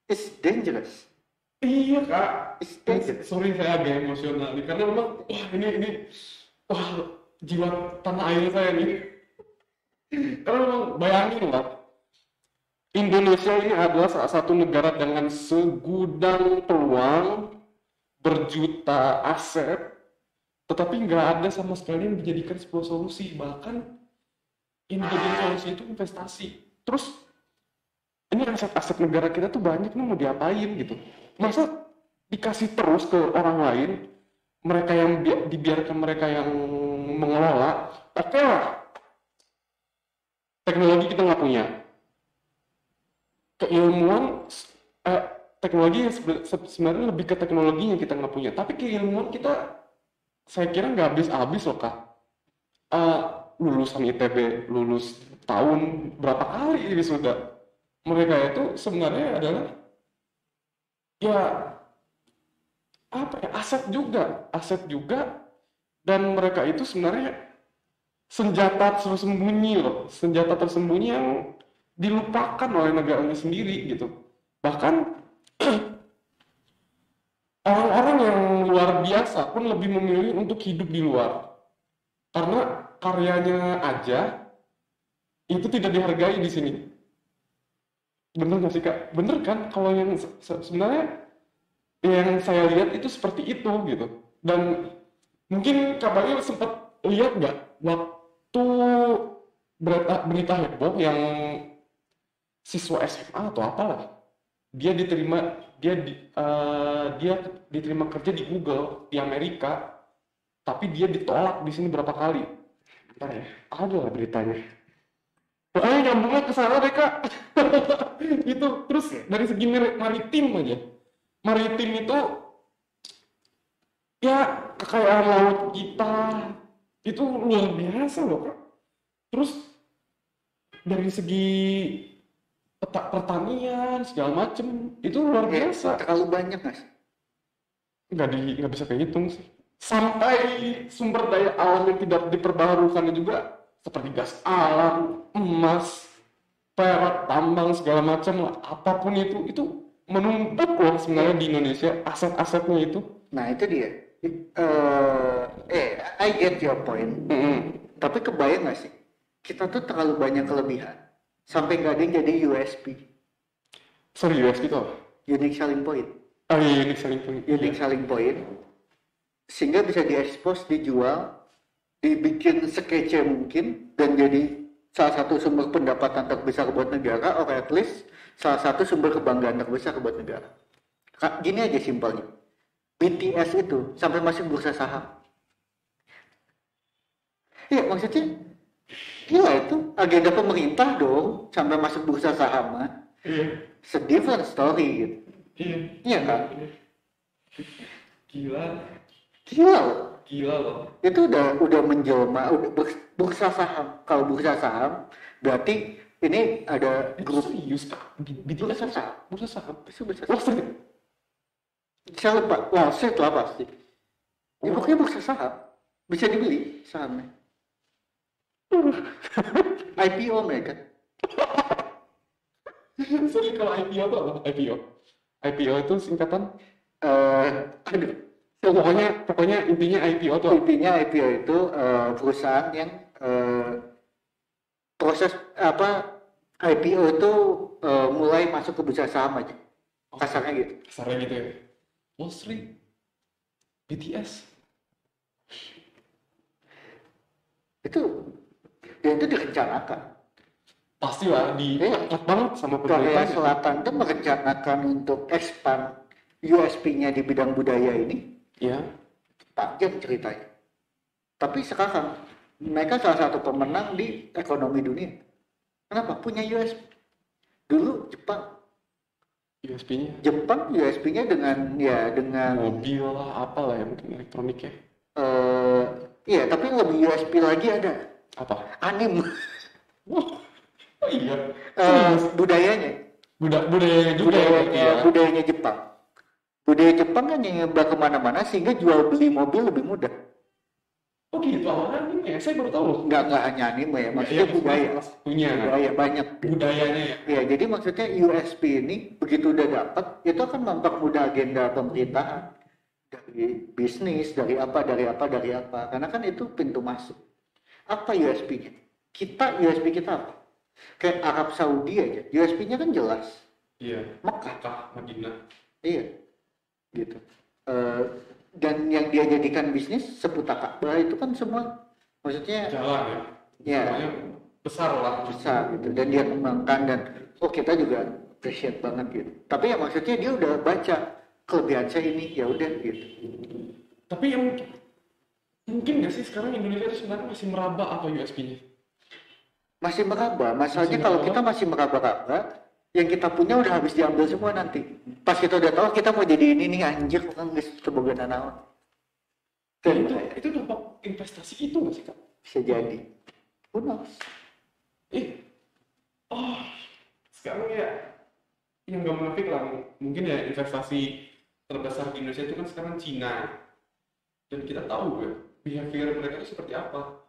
It's dangerous. Iya Kak. It's dangerous. Sorry saya agak emosional nih karena memang ini jiwa tanah air saya nih. Karena memang bayangin lah, Indonesia ini adalah salah satu negara dengan segudang peluang, berjuta aset, tetapi nggak ada sama sekali yang dijadikan sebuah solusi. Bahkan yang dijadiin solusi itu investasi. Terus ini aset-aset negara kita tuh banyak nih, mau diapain gitu. Masa dikasih terus ke orang lain, mereka yang dibiarkan mereka yang mengelola. Oke lah, teknologi kita nggak punya, keilmuan eh, teknologi yang sebenarnya lebih ke teknologinya kita nggak punya, tapi keilmuan kita saya kira nggak habis-habis loh kak. Eh, Lulusan ITB lulus tahun berapa kali ini sudah, mereka itu sebenarnya adalah ya apa ya, aset juga, dan mereka itu sebenarnya senjata tersembunyi yang dilupakan oleh negaranya sendiri gitu. Bahkan orang-orang yang luar biasa pun lebih memilih untuk hidup di luar karena karyanya aja itu tidak dihargai di sini. Bener nggak sih kak? Bener kan? Kalau yang sebenarnya yang saya lihat itu seperti itu gitu. Dan mungkin Kak Bayu sempat lihat nggak waktu berita heboh yang siswa SMA atau apalah, dia dia diterima kerja di Google di Amerika, tapi dia ditolak di sini berapa kali. Bentar ya, ada lah beritanya. Pokoknya nyambungnya ke sana deh kak. Itu terus dari segi maritim aja. Maritim itu ya kekayaan laut kita itu luar biasa loh kak. Terus dari segi pertanian segala macem itu luar biasa. Terlalu banyak mas? Nggak bisa kehitung sih. Sampai sumber daya alam yang tidak diperbaharukan juga seperti gas alam, emas, perak, tambang segala macam lah, apapun itu menumpuk loh sebenarnya di Indonesia aset-asetnya itu. Nah itu dia. I get your point. Tapi kebayang nggak sih? Kita tuh terlalu banyak kelebihan sampai nggak ada yang jadi USP. Sorry, USP itu apa? Unique selling point. Oh iya, unique selling point. Unique selling point. Sehingga bisa diekspos, dijual, dibikin sekece mungkin dan jadi salah satu sumber pendapatan terbesar buat negara, or at least salah satu sumber kebanggaan terbesar buat negara. Gini aja simpelnya. BTS itu sampai masuk bursa saham. Iya, maksudnya gila itu agenda pemerintah dong sampai masuk bursa saham. Iya. It's a different story gitu. Iya. Iya kan? Gila loh. Itu udah menjelma, udah bursa saham. Kalau bursa saham berarti ini ada grup serius kak. bursa saham. Bursa saham. Wall Street. Saya lupa, Wall Street lah pasti. Ya, pokoknya bursa saham bisa dibeli sahamnya. IPO mereka. Sorry, kalau IPO itu apa? IPO itu singkatan? Aduh. Pokoknya intinya IPO itu apa? Intinya IPO itu perusahaan yang proses apa IPO itu mulai masuk ke bursa saham aja. Kasarnya gitu. Kasarnya gitu ya. Wall Street, BTS. Itu direncanakan. Pastilah diangkat banget sama Korea pemerintah. Selatan itu merencanakan untuk expand USP-nya di bidang budaya ini. Ya. Panjang ceritanya. Tapi sekarang mereka salah satu pemenang di ekonomi dunia. Kenapa? Punya USP. Dulu Jepang USP-nya dengan mobil lah, apalah ya, mungkin elektronik ya. Iya, tapi lebih USP lagi ada. Apa? Anime. Oh iya. Budayanya Juga ya. Budayanya Jepang. Budaya Jepang kan nyebar kemana-mana sehingga jual beli mobil lebih mudah. Oh gitu, awalnya anime ya? Saya baru tahu loh. Nggak hanya anime ya, maksudnya budaya. Budaya Banyak. Budayanya ya? Ya, jadi maksudnya USP ini begitu udah dapat, itu akan mempermudah agenda pemerintahan. Dari bisnis, dari apa. Karena kan itu pintu masuk. Apa USP-nya? USP kita apa? Kayak Arab Saudi aja, USP-nya kan jelas. Iya. Mekah, Madinah. Iya. Gitu. Dan yang dia jadikan bisnis seputar Ka'bah itu kan semua maksudnya jalan ya. Ya. Semuanya besar lah. besar gitu, dan dia kembangkan, dan kita juga appreciate banget gitu. Tapi ya maksudnya dia udah baca kelebihan saya ini, ya udah gitu. Tapi yang mungkin nggak sih sekarang Indonesia itu sebenarnya masih meraba apa USP-nya? Masih meraba, masalahnya kalau kita masih meraba-raba, yang kita punya udah habis diambil semua nanti. Pas kita udah tahu kita mau jadi ini nih, anjir kan guys, tebogan naon. Itu dampak investasi itu nggak sih Kak? Bisa jadi. Who knows? Sekarang ya yang nggak munafik lah, mungkin ya investasi terbesar di Indonesia itu kan sekarang Cina, dan kita tahu ya behavior mereka itu seperti apa.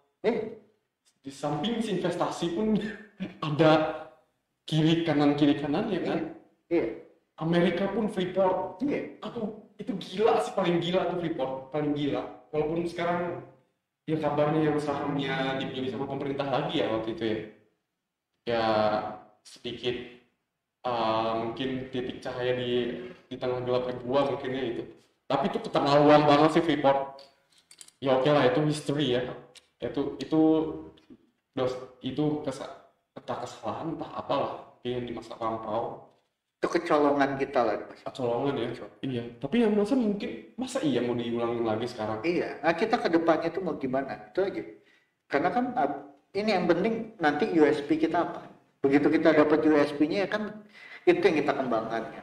Di samping si investasi pun ada kiri kanan ya kan. Amerika pun Freeport. Itu gila sih, paling gila tuh Freeport, paling gila. Walaupun sekarang ya kabarnya yang sahamnya dibeli sama pemerintah lagi ya waktu itu ya. Ya sedikit mungkin titik cahaya di tengah gelap gua mungkin ya itu. Tapi itu keterlaluan banget sih Freeport. Ya oke lah, itu history ya. Itu kesalahan entah apalah yang di masa lampau. Itu kecolongan kita lah. Kecolongan ya. Iya. Tapi yang masa iya mau diulangin lagi sekarang? Iya. Nah kita ke depannya tuh mau gimana? Itu aja. Karena kan ini yang penting nanti USP kita apa. Begitu kita dapat USP-nya ya kan itu yang kita kembangkan ya.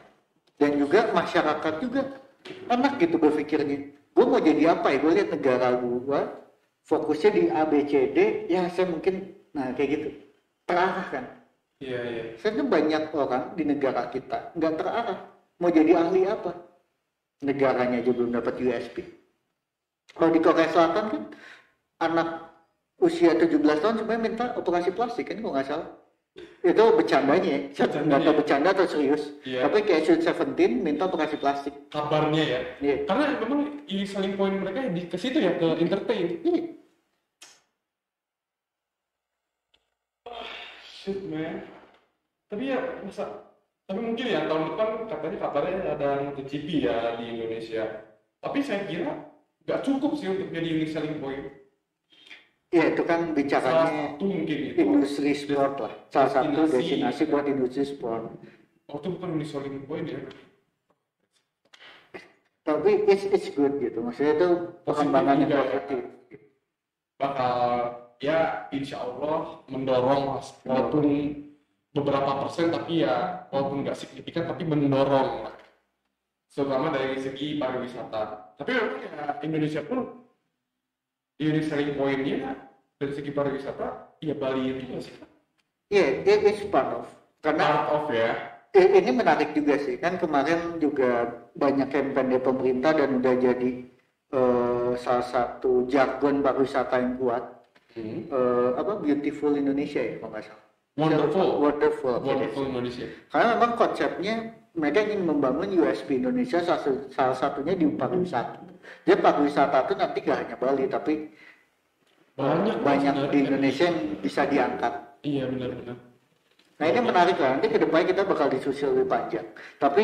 Dan juga masyarakat juga enak gitu berpikirnya. Gue mau jadi apa ya? Gue lihat negara gue fokusnya di A, B, C, D. Ya saya mungkin kayak gitu. Terarah kan. Iya. Saya banyak orang di negara kita nggak terarah. Mau jadi ahli apa? Negaranya aja belum dapat USP. Kalau di Korea Selatan kan anak usia 17 tahun sebenarnya minta operasi plastik kan, kalau nggak salah. Itu bercandanya, nggak tahu bercanda atau serius. Iya. Tapi kayak Sweet 17 minta operasi plastik. Kabarnya ya. Iya. Karena memang selling point mereka ke situ ya, ke entertain. Iya. Shit man. Tapi mungkin ya tahun depan katanya kabarnya ada MotoGP ya di Indonesia. Tapi saya kira nggak cukup sih untuk jadi unique selling point. Ya itu kan bicaranya Salah satu mungkin itu industri sport lah. Salah satu destinasi buat industri sport. Itu bukan unique selling point ya. Tapi it's good gitu. Maksudnya itu perkembangan yang positif. Bakal ya insya Allah mendorong walaupun beberapa persen, tapi ya walaupun nggak signifikan tapi mendorong lah, terutama dari segi pariwisata. Tapi memang ya Indonesia pun unique selling point-nya dari segi pariwisata ya Bali itu masih it's part of. Karena part of ya. Ini menarik juga sih, kan kemarin juga banyak kampanye pemerintah dan udah jadi salah satu jargon pariwisata yang kuat. Beautiful Indonesia ya kalau nggak salah. Wonderful Indonesia. Karena memang konsepnya mereka ingin membangun USP Indonesia, salah satunya di pariwisata. Jadi pariwisata itu nanti gak hanya Bali, tapi banyak di Indonesia yang bisa diangkat. Iya benar. Nah ini menarik lah, nanti kedepannya kita bakal diskusi lebih panjang. Tapi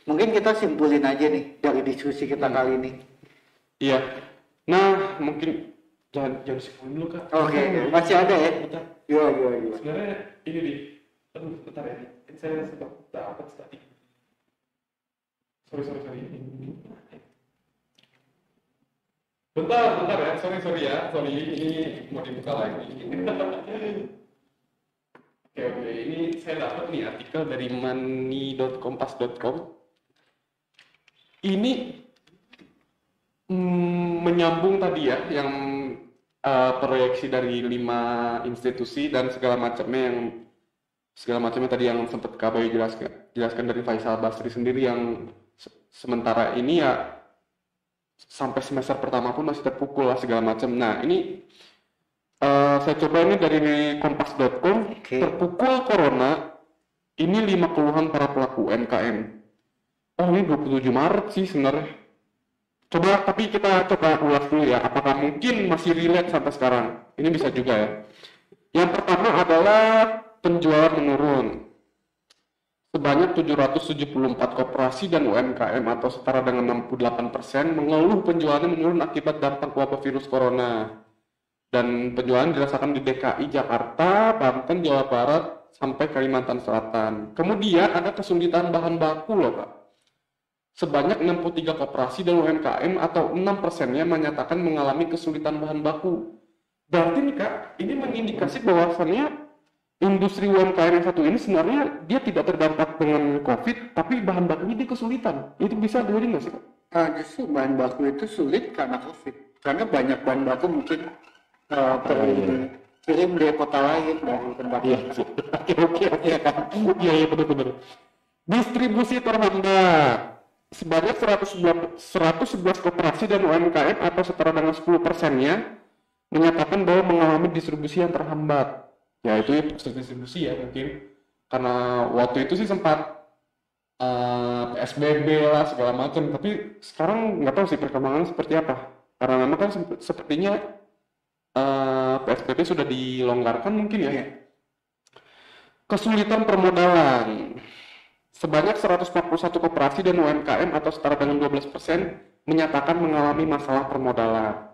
mungkin kita simpulin aja nih dari diskusi kita kali ini. Iya. Nah mungkin jangan simpulin dulu Kak. Oke. Masih ada ya? Bentar. Iya. Sebenarnya ini bentar ya. Saya sempat dapat tadi. Sorry. Bentar ya. Sorry ya. Sorry, ini mau dibuka lagi. Oke. Ini saya dapat nih artikel dari money.kompas.com. Ini menyambung tadi ya yang proyeksi dari 5 institusi dan segala macamnya tadi yang sempat Kak Bayu jelaskan dari Faisal Basri sendiri, yang sementara ini ya sampai semester pertama pun masih terpukul lah segala macam. Nah ini saya coba ini dari kompas.com. Terpukul corona, ini 5 keluhan para pelaku UMKM. Ini 27 Maret sih sebenarnya. Tapi kita coba ulas dulu ya, apakah mungkin masih relate sampai sekarang. Ini bisa juga ya. Yang pertama adalah penjualan menurun. Sebanyak 774 koperasi dan UMKM atau setara dengan 68% mengeluh penjualannya menurun akibat dampak wabah virus corona. Dan penjualan dirasakan di DKI, Jakarta, Banten, Jawa Barat, sampai Kalimantan Selatan. Kemudian ada kesulitan bahan baku loh Pak. Sebanyak 63 koperasi dan UMKM atau 6%-nya menyatakan mengalami kesulitan bahan baku. Berarti nih Kak, ini mengindikasi bahwasannya industri UMKM yang satu ini sebenarnya dia tidak terdampak dengan COVID, tapi bahan bakunya dia kesulitan. Itu bisa dilihat nggak sih Kak? Justru bahan baku itu sulit karena COVID. Karena banyak bahan baku mungkin perlu dikirim dari kota lain, dari tempat lain. Oke, ya kan? Iya, benar-benar. Distribusi terhambat. Sebanyak 111 koperasi dan UMKM atau setara dengan 10%-nya menyatakan bahwa mengalami distribusi yang terhambat. Ya itu ya proses distribusi ya mungkin. Karena waktu itu sih sempat PSBB lah segala macam. Tapi sekarang nggak tahu sih perkembangan seperti apa. Karena memang kan sepertinya PSBB sudah dilonggarkan mungkin ya. Kesulitan permodalan. Sebanyak 141 koperasi dan UMKM atau setara dengan 12% menyatakan mengalami masalah permodalan.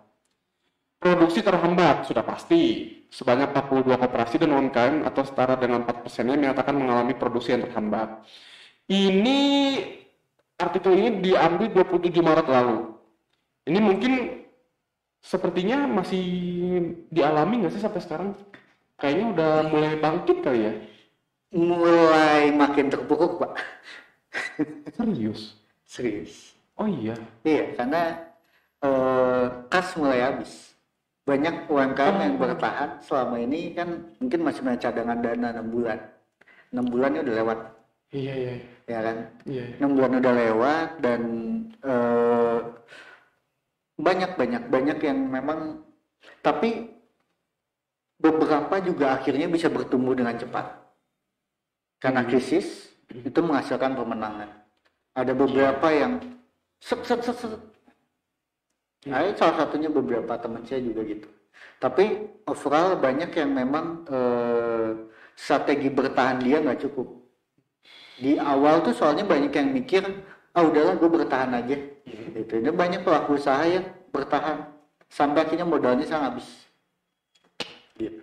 Produksi terhambat, sudah pasti. Sebanyak 42 koperasi dan UMKM atau setara dengan 4%-nya menyatakan mengalami produksi yang terhambat. Ini artikel ini diambil 27 Maret lalu. Ini mungkin sepertinya masih dialami nggak sih sampai sekarang? Kayaknya udah mulai bangkit kali ya? Mulai makin terpuruk Pak. Serius? Serius. Oh iya? Iya, karena kas mulai habis. Banyak UMKM yang bertahan selama ini kan mungkin masih punya cadangan dana 6 bulan. 6 bulannya udah lewat. Iya. Ya kan? Iya. 6 bulan udah lewat dan banyak yang memang, tapi beberapa juga akhirnya bisa bertumbuh dengan cepat. Karena krisis itu menghasilkan pemenangan. Ada beberapa yang Nah, salah satunya beberapa teman saya juga gitu. Tapi overall banyak yang memang strategi bertahan dia nggak cukup. Di awal tuh soalnya banyak yang mikir, udahlah gue bertahan aja. Gitu. Dan banyak pelaku usaha yang bertahan sampai akhirnya modalnya sangat habis. Gitu.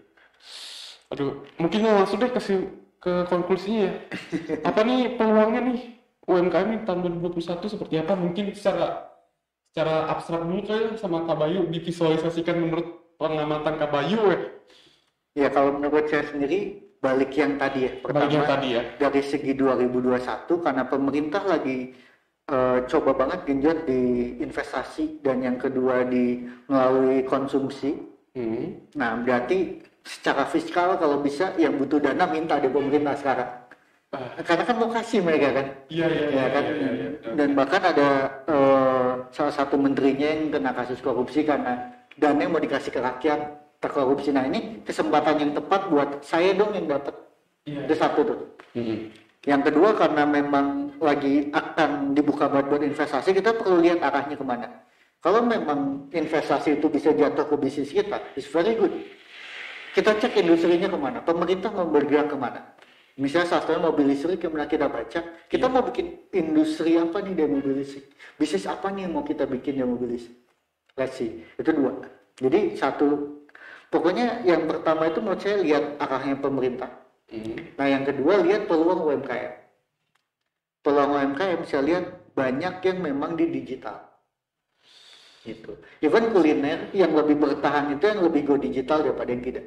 Aduh, mungkin langsung deh ke konklusinya ya. Apa nih peluangnya nih UMKM ini tahun 2021 seperti apa? Mungkin secara abstrak dulu kayak sama Kak Bayu divisualisasikan menurut pengamatan Kak Bayu ya. Ya kalau menurut saya sendiri balik yang tadi ya. Pertama dari segi 2021 karena pemerintah lagi coba banget genjot di investasi dan yang kedua di melalui konsumsi. Nah berarti secara fiskal kalau bisa yang butuh dana minta dari pemerintah sekarang. Karena kan lokasi mereka kan. Iya. Dan bahkan ada salah satu menterinya yang kena kasus korupsi karena dana mau dikasih ke rakyat terkorupsi. Nah ini kesempatan yang tepat buat saya dong yang dapat. Itu satu tuh. Yang kedua karena memang lagi akan dibuka buat investasi, kita perlu lihat arahnya kemana. Kalau memang investasi itu bisa jatuh ke bisnis kita, it's very good. Kita cek industrinya kemana, pemerintah mau bergerak kemana. Misalnya salah mobil listrik yang pernah kita baca, kita mau bikin industri apa nih dari mobil listrik? Bisnis apa nih yang mau kita bikin dari mobil listrik? Let's see, itu dua. Jadi satu, pokoknya yang pertama itu menurut saya lihat arahnya pemerintah. Nah yang kedua lihat peluang UMKM. Peluang UMKM saya lihat banyak yang memang di digital. Gitu. Even kuliner yang lebih bertahan itu yang lebih go digital daripada yang tidak.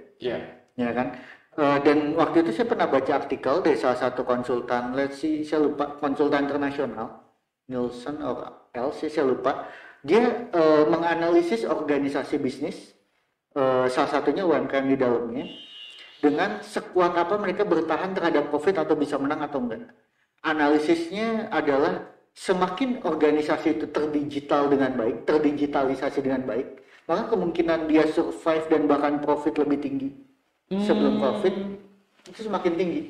Ya kan? Dan waktu itu saya pernah baca artikel dari salah satu konsultan, saya lupa, konsultan internasional, Nielsen atau LC, saya lupa. Dia menganalisis organisasi bisnis, salah satunya UMKM di dalamnya, dengan sekuat apa mereka bertahan terhadap COVID atau bisa menang atau enggak. Analisisnya adalah semakin organisasi itu terdigital dengan baik, terdigitalisasi dengan baik, maka kemungkinan dia survive dan bahkan profit lebih tinggi sebelum COVID itu semakin tinggi.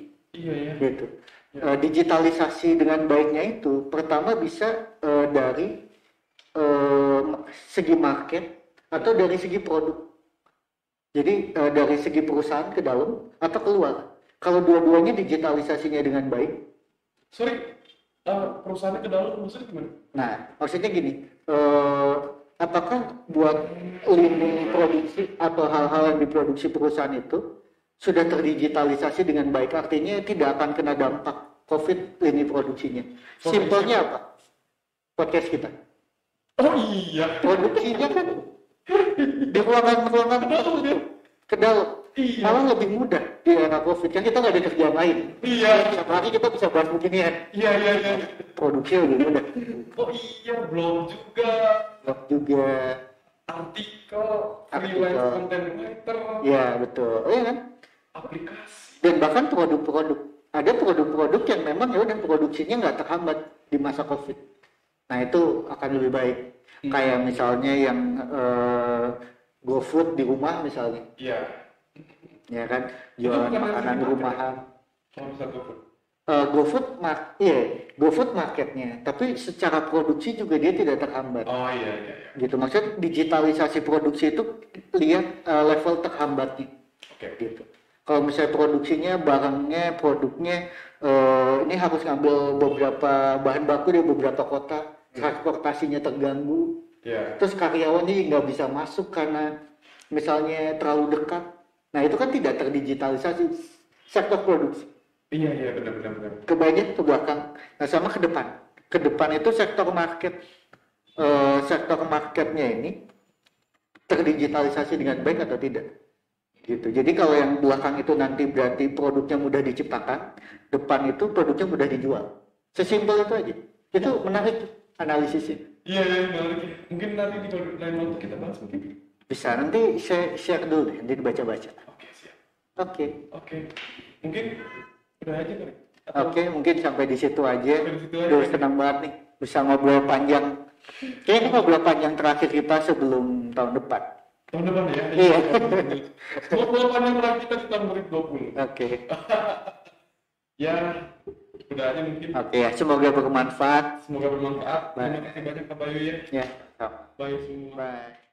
Gitu. Digitalisasi dengan baiknya itu pertama bisa dari segi market atau dari segi produk. Jadi dari segi perusahaan ke dalam atau keluar. Kalau dua-duanya digitalisasinya dengan baik. Perusahaannya ke dalam maksudnya gimana? Nah, maksudnya gini, apakah buat lini produksi atau hal-hal yang diproduksi perusahaan itu sudah terdigitalisasi dengan baik, artinya tidak akan kena dampak COVID lini produksinya. Simpelnya apa? Podcast kita. Oh iya. Produksinya kan di ruangan-ruangan tertutup, ke dalam. Iya. Malah lebih mudah di era COVID, kan kita nggak ada kerjaan lain. Iya. Tiap hari kita bisa bahas beginian. Iya. Produksi lebih mudah. Oh iya, blog juga. Blog juga. Artikel, freelance content writer. Iya betul. Iya kan? Aplikasi. Dan bahkan produk-produk. Ada produk-produk yang memang ya udah produksinya nggak terhambat di masa COVID. Nah itu akan lebih baik. Kayak misalnya yang GoFood di rumah misalnya. Iya. Ya kan, jualan makanan rumahan. Kalau bisa GoFood. GoFood marketnya, tapi secara produksi juga dia tidak terhambat. Oh iya. Gitu, maksudnya digitalisasi produksi itu lihat level terhambatnya. Oke. Gitu. Kalau misalnya produksinya, barangnya, produknya, ini harus ngambil beberapa bahan baku dari beberapa kota, transportasinya terganggu. Yeah. Terus karyawannya nggak bisa masuk karena misalnya terlalu dekat. Nah itu kan tidak terdigitalisasi sektor produksi. Iya benar. Kebanyakan ke belakang. Nah sama ke depan. Ke depan itu sektor market, sektor marketnya ini terdigitalisasi dengan baik atau tidak. Gitu. Jadi kalau yang belakang itu nanti berarti produknya mudah diciptakan, depan itu produknya mudah dijual. Sesimpel itu aja. Itu menarik analisisnya. Iya menarik. Mungkin nanti di lain waktu kita bahas mungkin. Bisa, nanti share dulu deh, nanti dibaca-baca. Oke, siap. Oke. Mungkin udah aja kali. Oke, mungkin sampai di situ aja. Aja. Duh, senang banget nih bisa ngobrol panjang. Kayaknya ini ngobrol panjang terakhir kita sebelum tahun depan. Tahun depan ya? Iya. Ngobrol panjang terakhir kita di tahun 2020. Oke. Ya, udah aja mungkin. Oke ya, semoga bermanfaat. Terima kasih banyak Kak Bayu ya. Ya, sama. Bye semua. Bye.